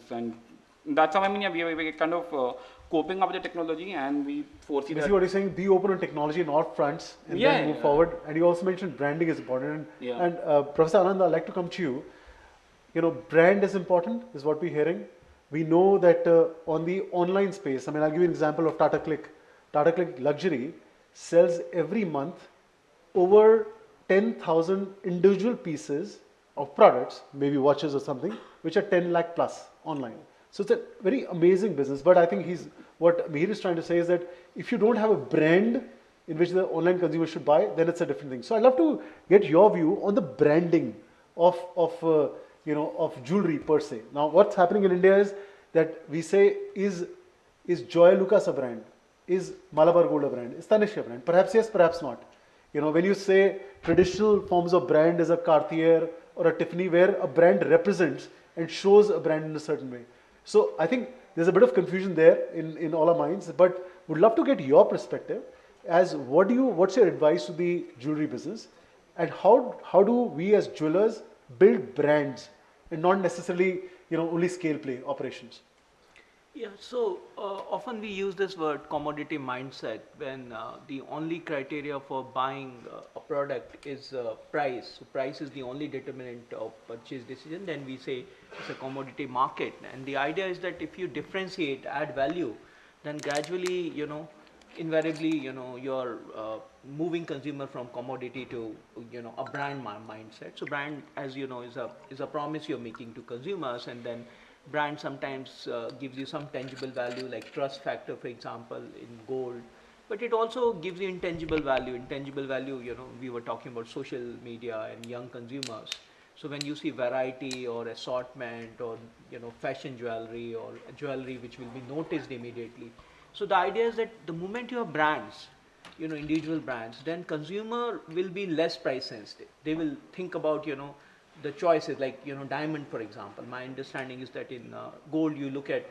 that's how we're kind of coping up with the technology, and we foresee that. What you're saying, be open on technology in all fronts, and then move forward. And you also mentioned branding is important. And Professor Anand, I'd like to come to you. Brand is important, is what we're hearing. We know that on the online space, I'll give you an example of Tata Click. Tata Click Luxury sells every month over 10,000 individual pieces of products, maybe watches or something, which are 10 lakh plus online. So it's a very amazing business. But I think what Mihir is trying to say is that if you don't have a brand, in which the online consumer should buy, then it's a different thing. So I'd love to get your view on the branding of jewelry per se. Now, what's happening in India is that we say, is Joy Lucas a brand? Is Malabar Gold a brand? Is Tanishq a brand? Perhaps yes, perhaps not. When you say traditional forms of brand is a Cartier or a Tiffany, where a brand represents and shows a brand in a certain way. So I think there's a bit of confusion there in all our minds, but would love to get your perspective as what's your advice to the jewelry business, and how do we as jewelers build brands and not necessarily only scale play operations? Yeah, so often we use this word commodity mindset when the only criteria for buying a product is price. So price is the only determinant of purchase decision. Then we say it's a commodity market. And the idea is that if you differentiate, add value, then gradually, invariably, you're moving consumer from commodity to, a brand mindset. So brand, as you know, is a promise you're making to consumers, and then brand sometimes gives you some tangible value like trust factor, for example, in gold, but it also gives you intangible value. Intangible value, we were talking about social media and young consumers. So when you see variety or assortment or, fashion jewelry or jewelry which will be noticed immediately. So the idea is that the moment you have brands, individual brands, then consumer will be less price sensitive. They will think about, the choices like, diamond, for example. My understanding is that in gold, you look at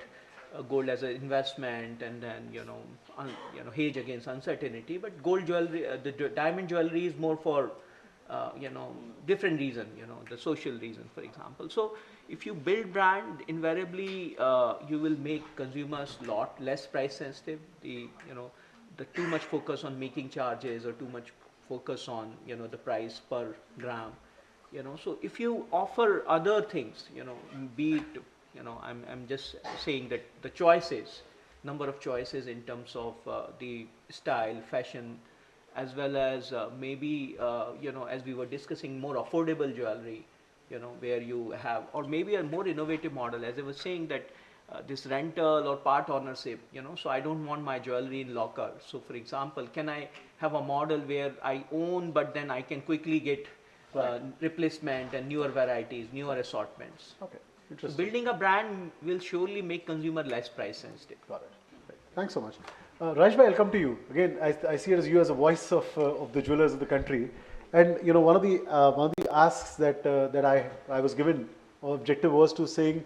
gold as an investment and then, hedge against uncertainty. But gold jewelry, the diamond jewelry is more for, different reason, the social reason, for example. So if you build brand, invariably, you will make consumers lot less price sensitive. The too much focus on making charges or too much focus on, the price per gram. So if you offer other things, be it, I'm just saying that the choices, number of choices in terms of the style, fashion, as well as maybe, as we were discussing, more affordable jewelry, where you have, or maybe a more innovative model, as I was saying that this rental or part ownership, so I don't want my jewelry in locker. So for example, can I have a model where I own, but then I can quickly get replacement and newer varieties, newer assortments. Okay, interesting. So building a brand will surely make consumer less price sensitive. Got it. Right. Thanks so much. Rajbhai, I'll come to you. Again, I see it as you as a voice of the jewelers of the country. And one of the asks that I was given, objective was to saying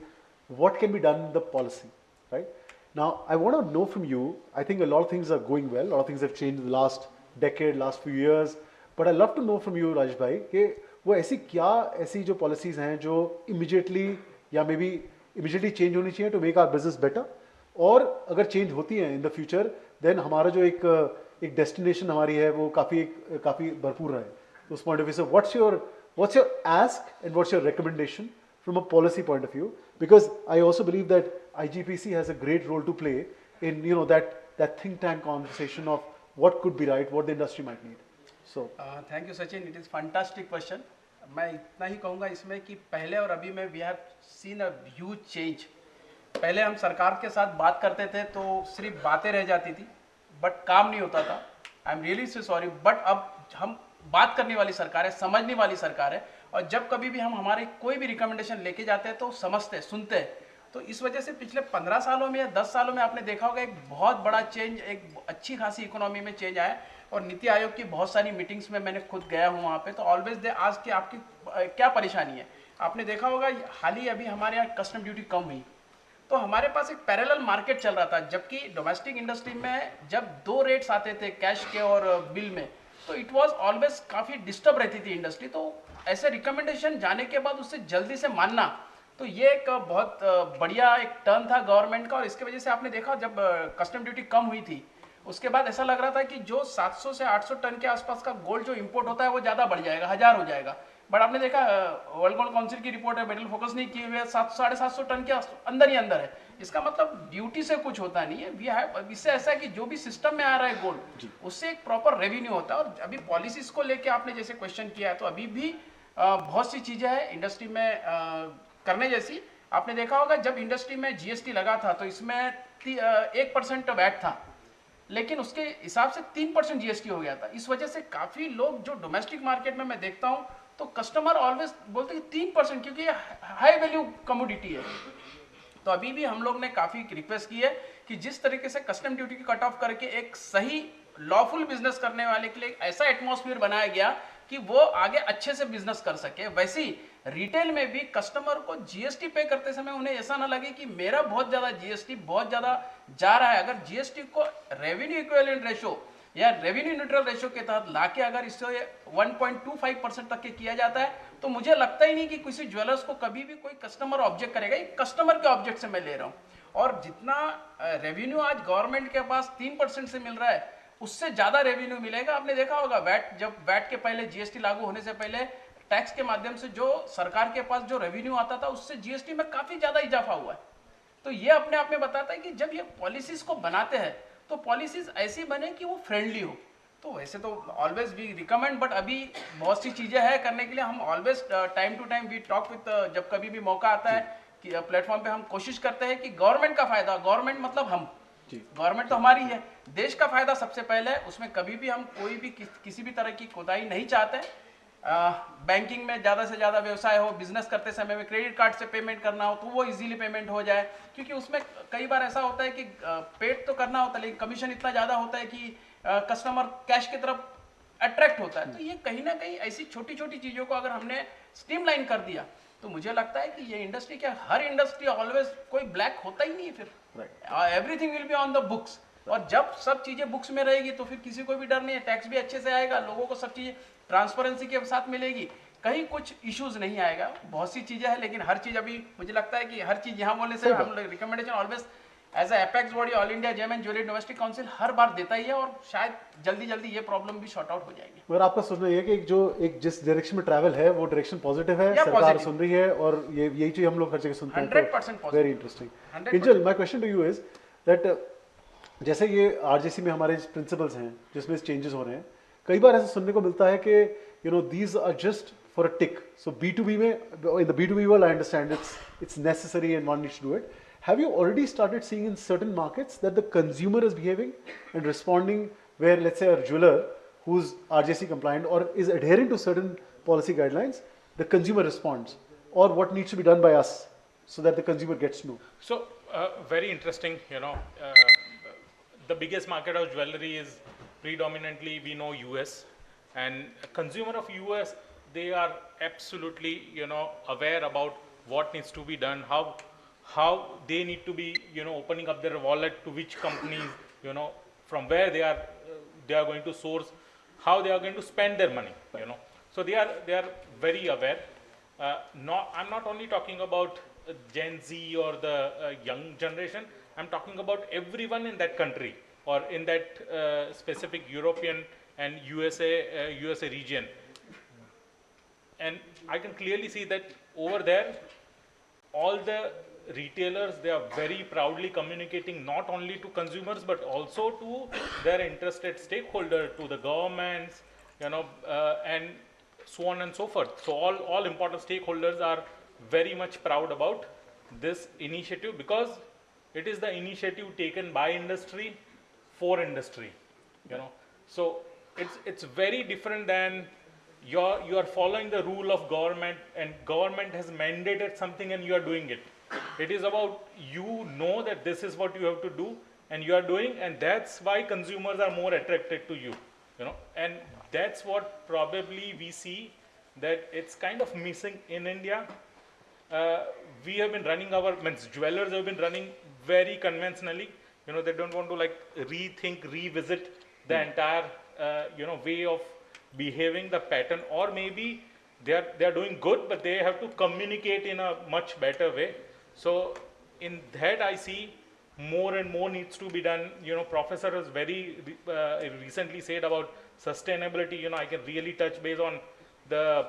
what can be done in the policy, right? Now, I want to know from you, I think a lot of things are going well, a lot of things have changed in the last decade, last few years. But I'd love to know from you, Raj bhai, कि वो ऐसी जो policies हैं जो immediately या maybe immediately change होनी चाहिए to make our business better, और अगर change होती हैं in the future, then हमारा जो एक destination हमारी है वो काफी भरपूर है. तो उस point of view से what's your ask and what's your recommendation from a policy point of view? Because I also believe that IGPC has a great role to play in that think tank conversation of what could be right, what the industry might need. So thank you Sachin, it is fantastic question. मैं इतना ही कहूँगा इसमें कि पहले और अभी में we have seen a huge change. पहले हम सरकार के साथ बात करते थे तो सिर्फ बातें रह जाती थी, बट काम नहीं होता था. I am really so sorry, but अब हम बात करने वाली सरकार है, समझने वाली सरकार है, और जब कभी भी हम हमारे कोई भी रिकमेंडेशन लेके जाते हैं तो समझते, सुनते हैं. तो इस वजह से पिछले 15 सालों में या 10 सालों में आपने देखा होगा एक बहुत बड़ा चेंज, एक अच्छी खासी इकोनॉमी में चेंज आया. और नीति आयोग की बहुत सारी मीटिंग्स में मैंने खुद गया हूँ वहाँ पे, तो ऑलवेज दे आज कि आपकी क्या परेशानी है. आपने देखा होगा हाल ही अभी हमारे यहाँ कस्टम ड्यूटी कम हुई, तो हमारे पास एक पैरेलल मार्केट चल रहा था, जबकि डोमेस्टिक इंडस्ट्री में जब 2 रेट्स आते थे कैश के और बिल में, तो इट वाज ऑलवेज काफ़ी डिस्टर्ब रहती थी इंडस्ट्री. तो ऐसे रिकमेंडेशन जाने के बाद उससे जल्दी से मानना, तो ये एक बहुत बढ़िया एक टर्न था गवर्नमेंट का. और इसके वजह से आपने देखा जब कस्टम ड्यूटी कम हुई थी, उसके बाद ऐसा लग रहा था कि जो 700 से 800 टन के आसपास का गोल्ड जो इंपोर्ट होता है वो ज़्यादा बढ़ जाएगा, 1000 हो जाएगा. बट आपने देखा वर्ल्ड गोल्ड काउंसिल की रिपोर्ट है, मेटल फोकस नहीं किए हुए, 700-750 टन के अंदर ही अंदर है. इसका मतलब ड्यूटी से कुछ होता नहीं है. वी हैव, इससे ऐसा है कि जो भी सिस्टम में आ रहा है गोल्ड, उससे एक प्रॉपर रेवेन्यू होता है. और अभी पॉलिसीज को लेके आपने जैसे क्वेश्चन किया है, तो अभी भी बहुत सी चीज़ें हैं इंडस्ट्री में करने जैसी. आपने देखा होगा जब इंडस्ट्री में GST लगा था तो इसमें 1% वैट था, लेकिन उसके हिसाब से 3% जीएसटी हो गया था। इस वजह से काफी लोग जो डोमेस्टिक मार्केट में मैं देखता हूं तो कस्टमर ऑलवेज बोलते हैं 3%, क्योंकि ये हाई वैल्यू कमोडिटी है। तो अभी भी हम लोग ने काफी रिक्वेस्ट की है कि जिस तरीके से कस्टम ड्यूटी की कट ऑफ करके एक सही लॉफुल बिजनेस करने वाले के लिए ऐसा एटमॉस्फेयर बनाया गया कि वो आगे अच्छे से बिजनेस कर सके, वैसे ही रिटेल में भी कस्टमर को जीएसटी पे करते समय उन्हें ऐसा ना लगे कि मेरा बहुत ज्यादा जीएसटी बहुत ज्यादा जा रहा है। अगर जीएसटी को रेवेन्यू इक्विवेलेंट रेशो या रेवेन्यू न्यूट्रल रेशो के तहत लाके अगर इससे 1.25% तक के किया जाता है तो मुझे लगता ही नहीं कि किसी ज्वेलर्स को कभी भी कोई कस्टमर ऑब्जेक्ट करेगा। ये कस्टमर के ऑब्जेक्ट से मैं ले रहा हूं। और जितना रेवेन्यू आज गवर्नमेंट के पास 3% से मिल रहा है उससे ज्यादा रेवेन्यू मिलेगा। आपने देखा होगा वैट, जब वैट के पहले जीएसटी लागू होने से पहले टैक्स के माध्यम से जो सरकार के पास जो रेवेन्यू आता था उससे जीएसटी में काफी ज्यादा इजाफा हुआ है। तो ये अपने आप में बताता है कि जब ये पॉलिसीज को बनाते हैं तो पॉलिसीज ऐसी बने कि वो फ्रेंडली हो। तो वैसे तो ऑलवेज वी रिकमेंड, बट अभी बहुत सी चीजें हैं करने के लिए। हम always time to time we talk with, जब कभी भी मौका आता है कि प्लेटफॉर्म पे हम कोशिश करते हैं कि गवर्नमेंट का फायदा, गवर्नमेंट मतलब हम, गवर्नमेंट तो हमारी है, देश का फायदा सबसे पहले है। उसमें कभी भी हम कोई भी किसी भी तरह की कोताही नहीं चाहते। बैंकिंग में ज़्यादा से ज़्यादा व्यवसाय हो, बिजनेस करते समय में क्रेडिट कार्ड से पेमेंट करना हो तो वो इजीली पेमेंट हो जाए, क्योंकि उसमें कई बार ऐसा होता है कि पेड तो करना होता है लेकिन कमीशन इतना ज़्यादा होता है कि कस्टमर कैश की तरफ अट्रैक्ट होता है। तो ये कहीं ना कहीं ऐसी छोटी छोटी चीज़ों को अगर हमने स्ट्रीमलाइन कर दिया तो मुझे लगता है कि ये इंडस्ट्री, क्या हर इंडस्ट्री ऑलवेज कोई ब्लैक होता ही नहीं है, फिर everything will be on the books. और जब सब चीजें बुक्स में रहेगी तो फिर किसी को भी डर नहीं है, टैक्स भी अच्छे से आएगा, लोगों को सब चीजें ट्रांसपेरेंसी के साथ मिलेगी, कहीं कुछ इश्यूज नहीं आएगा। बहुत सी चीजें हैं लेकिन हर चीज अभी मुझे लगता है कि हर चीज यहाँ बोलने से हम recommendation always as apex body all India gem and jewellery domestic council हर बार देता ही है और शायद जल्दी जल्दी ये प्रॉब्लम भी शॉर्ट आउट हो जाएगी। मगर आपका सोचना ये कि एक जिस डायरेक्शन में ट्रैवल है वो डायरेक्शन पॉजिटिव है, सरकार सुन रही है और यही चीज हम लोग हर जगह सुनते हैं। 100% very interesting. Kinjal, my question to you is that जैसे ये आरजेसी में हमारे प्रिंसिपल्स हैं जिसमें चेंजेस हो रहे हैं, कई बार ऐसा सुनने को मिलता है कि these are just for a tick. So B2B में, in the B2B world I understand it's necessary and one needs to do it. Have you already started seeing in certain markets that the consumer is behaving and responding where, let's say, a jeweler who's RJC compliant or is adhering to certain policy guidelines, the consumer responds? Or what needs to be done by us so that the consumer gets to know? So, very interesting, the biggest market of jewelry is predominantly, we know, US. And a consumer of US, they are absolutely, aware about what needs to be done, how they need to be, opening up their wallet to which companies, from where they are going to source, how they are going to spend their money, So they are very aware. I'm not only talking about Gen Z or the young generation. I'm talking about everyone in that country or in that specific European and USA region. And I can clearly see that over there, all the retailers, they are very proudly communicating not only to consumers but also to their interested stakeholder, to the governments, and so on and so forth. So all important stakeholders are very much proud about this initiative because it is the initiative taken by industry for industry, So it's very different than you are following the rule of government and government has mandated something and you are doing it. It is about that this is what you have to do and you are doing, and that's why consumers are more attracted to you, and that's what probably we see that it's kind of missing in India. We have been running jewelers have been running very conventionally, they don't want to revisit the entire, way of behaving, the pattern, or maybe they are doing good but they have to communicate in a much better way. So in that I see more and more needs to be done. Professor has very recently said about sustainability. I can really touch base on the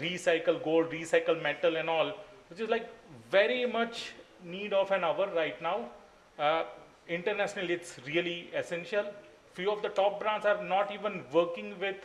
recycle gold, recycle metal and all, which is like very much need of an hour right now. Internationally, it's really essential. Few of the top brands are not even working with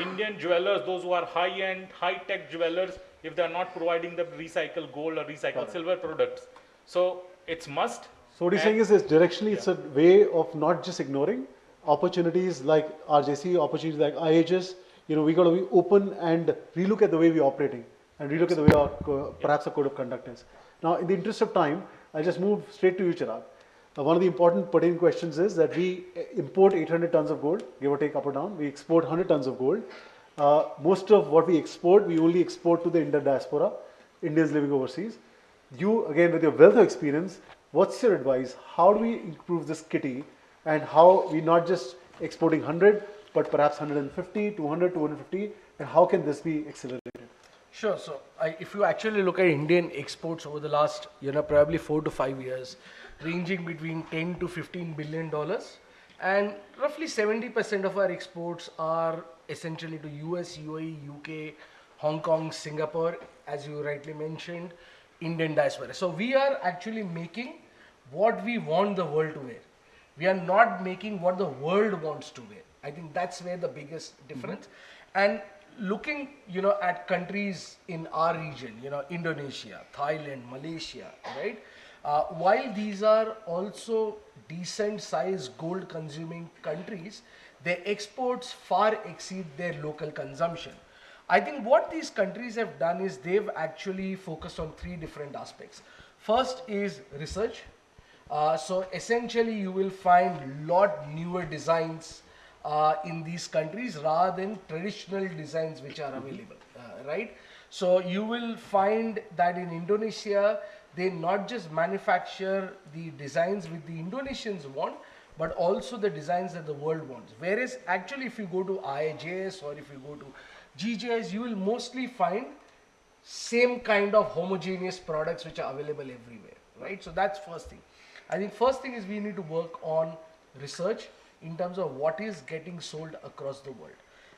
Indian jewelers, those who are high-end, high-tech jewelers, if they are not providing the recycled gold or recycled silver products. So it's must. So what you're saying is directionally it's a way of not just ignoring, opportunities like RJC, opportunities like IHS, we got to be open and relook at the way we're operating and relook at the way perhaps our code of conduct is. Now, in the interest of time, I'll just move straight to you, Chirag. One of the important pertinent questions is that we import 800 tons of gold, give or take up or down. We export 100 tons of gold. Most of what we export, we only export to the Indian diaspora, Indians living overseas. You, again, with your wealth of experience, what's your advice? How do we improve this kitty, and how we not just exporting 100, but perhaps 150, 200, 250, and how can this be accelerated? Sure. So if you actually look at Indian exports over the last, probably 4 to 5 years, ranging between 10 to 15 billion dollars, and roughly 70% of our exports are essentially to US, UAE, UK, Hong Kong, Singapore, as you rightly mentioned, Indian diaspora. So we are actually making what we want the world to wear. We are not making what the world wants to wear. I think that's where the biggest difference. And looking, at countries in our region, Indonesia, Thailand, Malaysia, right? While these are also decent sized gold consuming countries, their exports far exceed their local consumption. I think what these countries have done is they've actually focused on 3 different aspects. First is research. So essentially you will find lot newer designs in these countries rather than traditional designs which are available, right? So you will find that in Indonesia, they not just manufacture the designs which the Indonesians want, but also the designs that the world wants. Whereas actually if you go to IHS or if you go to GGS, you will mostly find same kind of homogeneous products which are available everywhere, right? So that's first thing. I think first thing is we need to work on research in terms of what is getting sold across the world.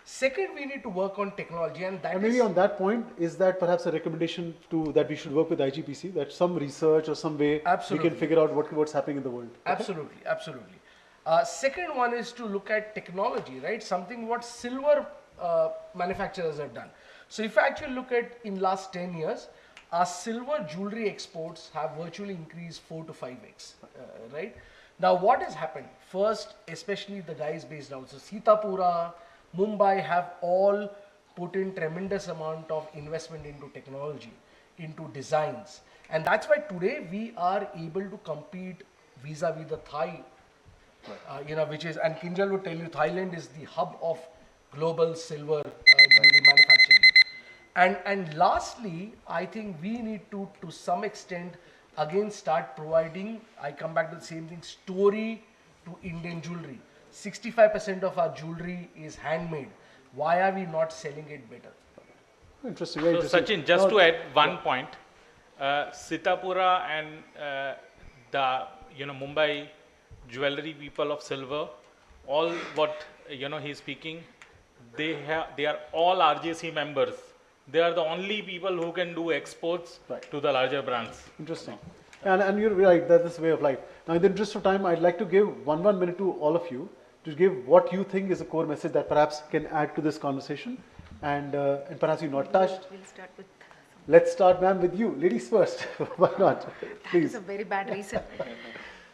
Second, we need to work on technology, and that maybe on that point, is that perhaps a recommendation that we should work with IGPC, that some research or some way we can figure out what's happening in the world? Absolutely, absolutely. Second one is to look at technology, right? Something what silver manufacturers have done. So if I actually look at in last 10 years, our silver jewelry exports have virtually increased 4 to 5x, right? Now what has happened? First, especially the guys based out, so Sitapura, Mumbai have all put in tremendous amount of investment into technology, into designs. And that's why today we are able to compete vis-a-vis the Thai, which is, and Kinjal would tell you, Thailand is the hub of global silver jewelry manufacturing. And lastly, I think we need to some extent, again start providing, I come back to the same thing, story to Indian jewelry. 65% of our jewelry is handmade. Why are we not selling it better? Interesting. So Sachin, just to add one point, Sitapura and the Mumbai jewelry people of silver, all what he's speaking, they are all RJC members. They are the only people who can do exports to the larger brands. Interesting. And you're right, that's this way of life. Now, in the interest of time, I'd like to give one minute to all of you to give what you think is a core message that perhaps can add to this conversation, and perhaps you've not touched. We'll start with. Let's start, ma'am, with you. Ladies first. Why not? Please. That's a very bad reason.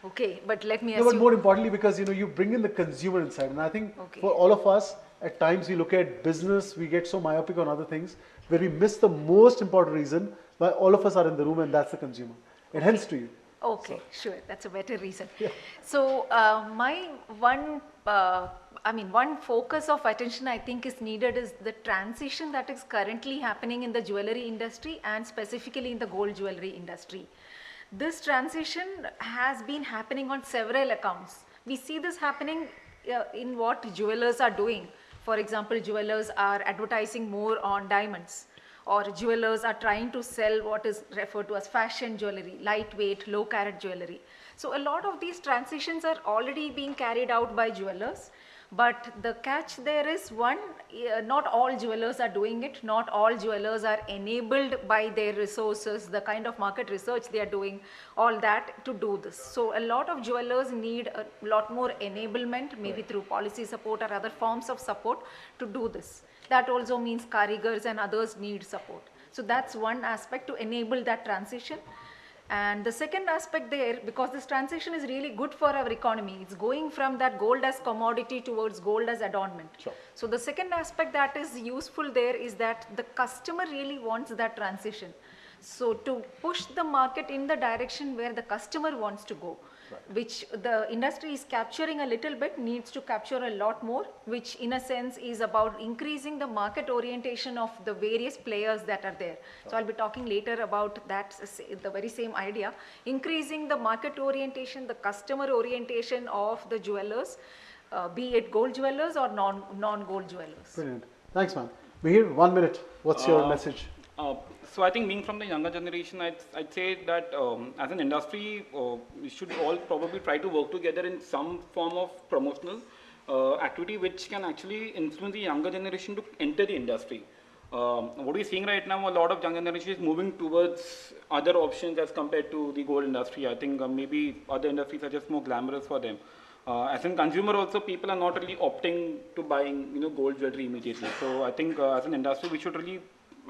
Okay, but let me ask you. No, but more importantly, because you bring in the consumer inside, and I think for all of us, at times we look at business, we get so myopic on other things, where we miss the most important reason why all of us are in the room, and that's the consumer. And hence to you. Okay, so. Sure, that's a better reason. Yeah. So my one focus of attention I think is needed is the transition that is currently happening in the jewelry industry and specifically in the gold jewelry industry. This transition has been happening on several accounts. We see this happening in what jewelers are doing. For example, jewelers are advertising more on diamonds, or jewelers are trying to sell what is referred to as fashion jewelry, lightweight, low carat jewelry. So a lot of these transitions are already being carried out by jewelers. But the catch there is one, not all jewelers are doing it, not all jewelers are enabled by their resources, the kind of market research they are doing, all that to do this. So a lot of jewelers need a lot more enablement, maybe through policy support or other forms of support to do this. That also means karigars and others need support. So that's one aspect to enable that transition. And the second aspect there, because this transition is really good for our economy, it's going from that gold as commodity towards gold as adornment. Sure. So the second aspect that is useful there is that the customer really wants that transition. So to push the market in the direction where the customer wants to go, which the industry is capturing a little bit, needs to capture a lot more, which in a sense is about increasing the market orientation of the various players that are there. So I'll be talking later about that, the very same idea, increasing the market orientation, the customer orientation of the jewelers, be it gold jewelers or non-gold jewelers. Brilliant. Thanks, ma'am. Mihir, 1 minute. What's your message? So I think being from the younger generation, I'd say that as an industry, we should all probably try to work together in some form of promotional activity which can actually influence the younger generation to enter the industry. What we're seeing right now, a lot of young generation is moving towards other options as compared to the gold industry. I think maybe other industries are just more glamorous for them. As a consumer also, people are not really opting to buying gold jewelry immediately. So I think as an industry, we should really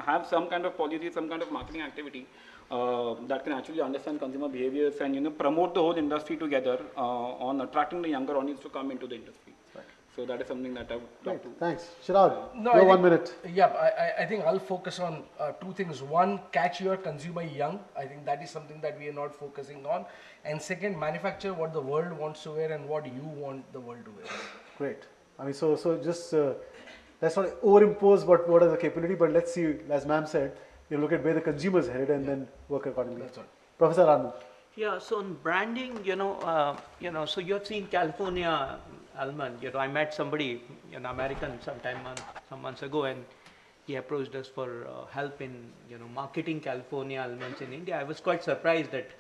have some kind of policy, some kind of marketing activity that can actually understand consumer behaviors and promote the whole industry together on attracting the younger audience to come into the industry. Right. So that is something that I would like to. Thanks. Chirag, no, your 1 minute. Yeah, I think I'll focus on two things. One, catch your consumer young. I think that is something that we are not focusing on. And second, manufacture what the world wants to wear and what you want the world to wear. Great. I mean, so just let's not overimpose what are the capability, but let's see, as ma'am said, look at where the consumers headed and then work accordingly. That's right. Professor Anand. Yeah, so on branding, so you have seen California almond. I met somebody, American some months ago, and he approached us for help in, marketing California almonds in India. I was quite surprised that,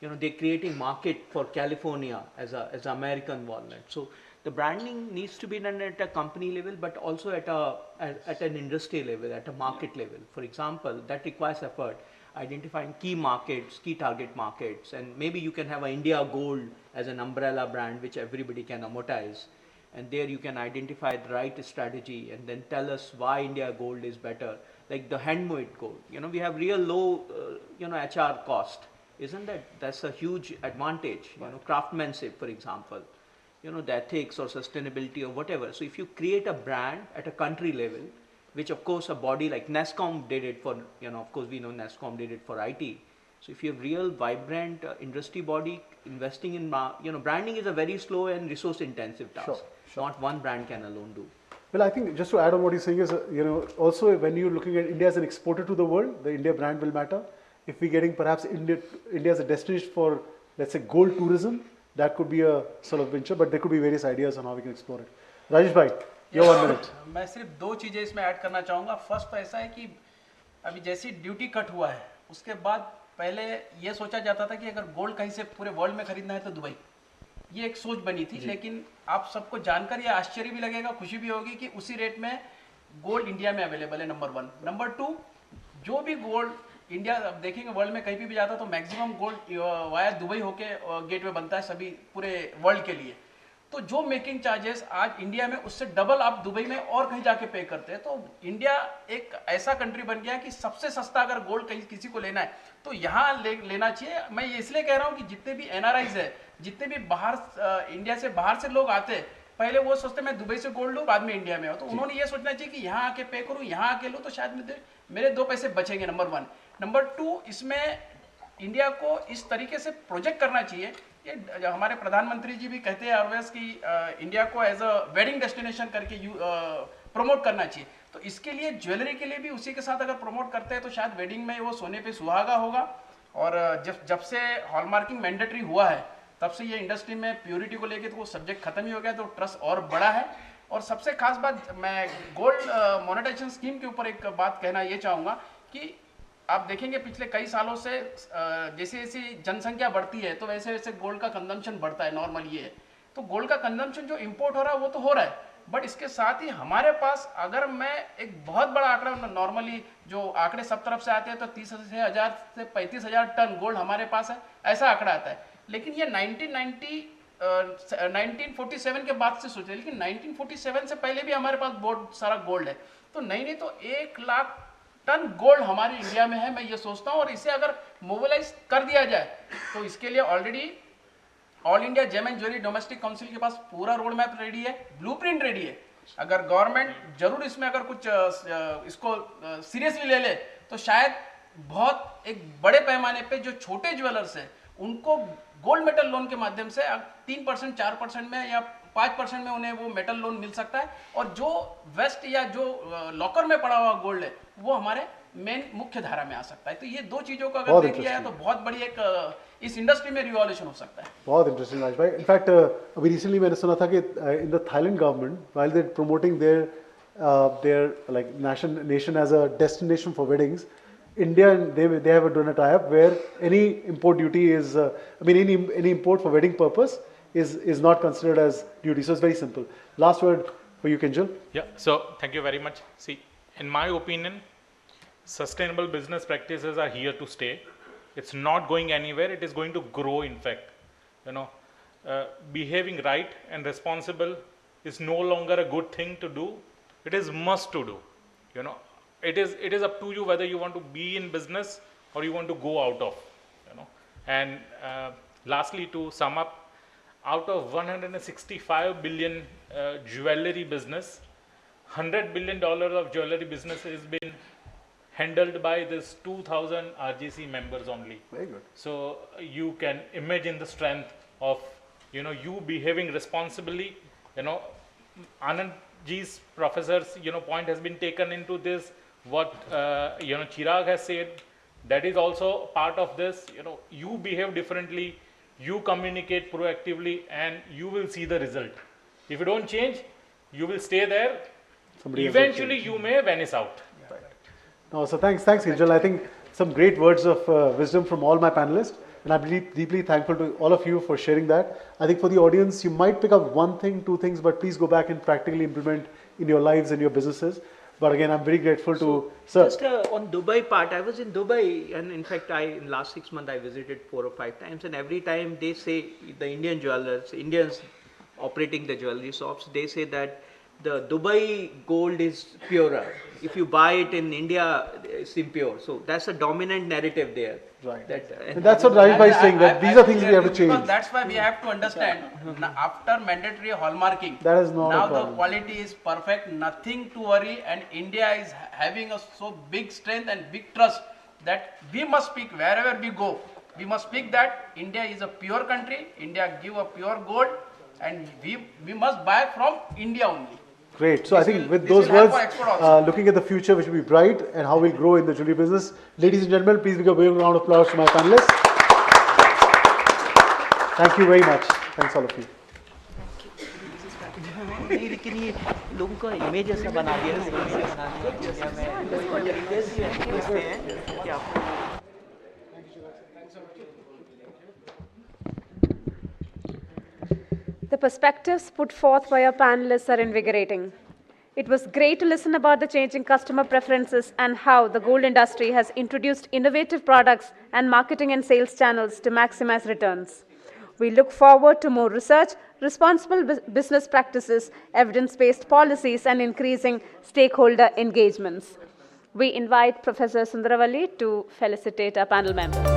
they're creating market for California as American walnut. So the branding needs to be done at a company level, but also at an industry level, at a market level. For example, that requires effort, identifying key markets, key target markets, and maybe you can have an India Gold as an umbrella brand which everybody can amortize. And there you can identify the right strategy and then tell us why India Gold is better. Like the handmade gold, we have real low, HR cost. Isn't that's a huge advantage, craftsmanship, for example. The ethics or sustainability or whatever. So if you create a brand at a country level, which of course a body like NASSCOM did it for, of course we know NASSCOM did it for IT. So if you have real vibrant industry body investing in, branding is a very slow and resource intensive task. Sure. Not one brand can alone do. Well, I think just to add on what you're saying is, also when you're looking at India as an exporter to the world, the India brand will matter. If we're getting perhaps India as a destination for, let's say, gold tourism, that could be a sort of venture, but there could be various ideas on how we can explore it. Rajesh bhai, your 1 minute. मैं सिर्फ दो चीजें इसमें add करना चाहूँगा. First तो ऐसा है कि अभी जैसी ड्यूटी कट हुआ है, उसके बाद पहले ये सोचा जाता था कि अगर गोल्ड कहीं से पूरे वर्ल्ड में खरीदना है तो दुबई. ये एक सोच बनी थी, लेकिन आप सबको जानकर ये आश्चर्य भी लगेगा, खुशी भी होगी कि उसी रेट में गोल्ड इंडिया में अवेलेबल है. नंबर 1. नंबर 2, जो भी गोल्ड इंडिया, अब देखेंगे वर्ल्ड में कहीं भी जाता तो मैक्सिमम गोल्ड वाया दुबई होके गेट में बनता है सभी पूरे वर्ल्ड के लिए. तो जो मेकिंग चार्जेस आज इंडिया में उससे डबल आप दुबई में और कहीं जाके पे करते हैं. तो इंडिया एक ऐसा कंट्री बन गया कि सबसे सस्ता अगर गोल्ड कहीं किसी को लेना है तो यहाँ लेना चाहिए. मैं ये इसलिए कह रहा हूँ कि जितने भी NRIs है, जितने भी बाहर इंडिया से बाहर से लोग आते हैं, पहले वो सोचते मैं दुबई से गोल्ड लूँ बाद में इंडिया में हो. तो उन्होंने ये सोचना चाहिए कि यहाँ आके पे करूँ, यहाँ आके लूँ तो शायद मेरे 2 पैसे बचेंगे. नंबर 1. नंबर 2, इसमें इंडिया को इस तरीके से प्रोजेक्ट करना चाहिए. ये हमारे प्रधानमंत्री जी भी कहते हैं ऑलवेज कि इंडिया को एज अ वेडिंग डेस्टिनेशन करके प्रमोट करना चाहिए. तो इसके लिए ज्वेलरी के लिए भी उसी के साथ अगर प्रमोट करते हैं तो शायद वेडिंग में वो सोने पे सुहागा होगा. और जब से हॉलमार्किंग मैंडेटरी हुआ है तब से ये इंडस्ट्री में प्योरिटी को लेकर तो वो सब्जेक्ट खत्म ही हो गया. तो ट्रस्ट और बड़ा है. और सबसे खास बात, मैं गोल्ड मोनेटाइजेशन स्कीम के ऊपर एक बात कहना ये चाहूँगा कि आप देखेंगे पिछले कई सालों से जैसे जैसे जनसंख्या बढ़ती है तो वैसे वैसे गोल्ड का कंजम्पशन बढ़ता है. नॉर्मल ये है. तो गोल्ड का कंजम्पशन जो इंपोर्ट हो रहा है वो तो हो रहा है, बट इसके साथ ही हमारे पास, अगर मैं एक बहुत बड़ा आंकड़ा, नॉर्मली जो आंकड़े सब तरफ से आते हैं तो 30,000 से 35,000 टन गोल्ड हमारे पास है, ऐसा आंकड़ा आता है. लेकिन ये 1947 के बाद से सोचे, लेकिन 1947 से पहले भी हमारे पास बहुत सारा गोल्ड है. तो नहीं तो टन गोल्ड हमारे इंडिया में है, मैं ये सोचता हूँ, और इसे अगर मोबिलाइज कर दिया जाए तो इसके लिए already all India gem and jewellery domestic council के पास पूरा रोड मैप रेडी है, ब्लूप्रिंट रेडी है। अगर गवर्नमेंट जरूर इसमें अगर कुछ इसको सीरियसली ले ले तो शायद बहुत एक बड़े पैमाने पे जो छोटे ज्वेलर्स हैं उनको गोल्ड मेटल लोन के माध्यम से 3% 4% में या 5% में उन्हें वो मेटल लोन मिल सकता है, और जो वेस्ट या जो लॉकर में पड़ा हुआ गोल्ड है वो हमारे मेन मुख्य धारा में आ सकता है। तो ये दो चीजों को अगर देख लिया है तो बहुत बड़ी एक इस इंडस्ट्री में रिवॉल्यूशन हो सकता है। बहुत इंटरेस्टिंग राज भाई। इनफैक्ट अभी रिसेंटली मैंने सुना था कि in the Thailand government while they promoting their like nation as a destination for weddings, India and they have done a tie-up where any import duty is any import for wedding purpose is not considered as duty. So it's very simple. Last word for you, Kinjal. Yeah. So thank you very much. See, in my opinion, sustainable business practices are here to stay. It's not going anywhere. It is going to grow. In fact, you know, behaving right and responsible is no longer a good thing to do. It is must to do. You know. It is up to you whether you want to be in business or you want to go out of, you know. And lastly, to sum up, out of 165 billion jewelry business, $100 billion of jewelry business has been handled by this 2,000 RGC members only. Very good. So you can imagine the strength of, you know, you behaving responsibly. You know, Anand Ji's professor's, you know, point has been taken into this. What you know, Chirag has said, that is also part of this. You know, you behave differently, you communicate proactively, and you will see the result. If you don't change, you will stay there. Eventually you may vanish out. No, so thanks Kinjal. I think some great words of wisdom from all my panelists, and I'm really deeply thankful to all of you for sharing that. I think for the audience, you might pick up one thing, two things, but please go back and practically implement in your lives and your businesses. But again, I'm very grateful to sir. Just on Dubai part, I was in Dubai, and in fact, in last 6 months I visited 4 or 5 times, and every time they say, the Indian jewelers, Indians operating the jewelry shops, they say that the Dubai gold is purer. If you buy it in India, it's impure. So that's a dominant narrative there. Right. And that's what Rajesh is saying, that these are things we have to change. Because that's why we have to understand, after mandatory hallmarking, that is not now a problem. The quality is perfect, nothing to worry, and India is having a so big strength and big trust that we must speak wherever we go. We must speak that India is a pure country, India give a pure gold, and we must buy from India only. Great. So I think with those words, looking at the future, which will be bright, and how we'll grow in the jewelry business. Ladies and gentlemen, please give a big round of applause to my panelists. Thank you very much. Thanks all of you. नहीं, लेकिन ये लोगों का image ऐसा बना दिया है India में। The perspectives put forth by our panelists are invigorating. It was great to listen about the changing customer preferences and how the gold industry has introduced innovative products and marketing and sales channels to maximize returns. We look forward to more research, responsible business practices, evidence-based policies, and increasing stakeholder engagements. We invite Professor Sundaravalli to felicitate our panel members.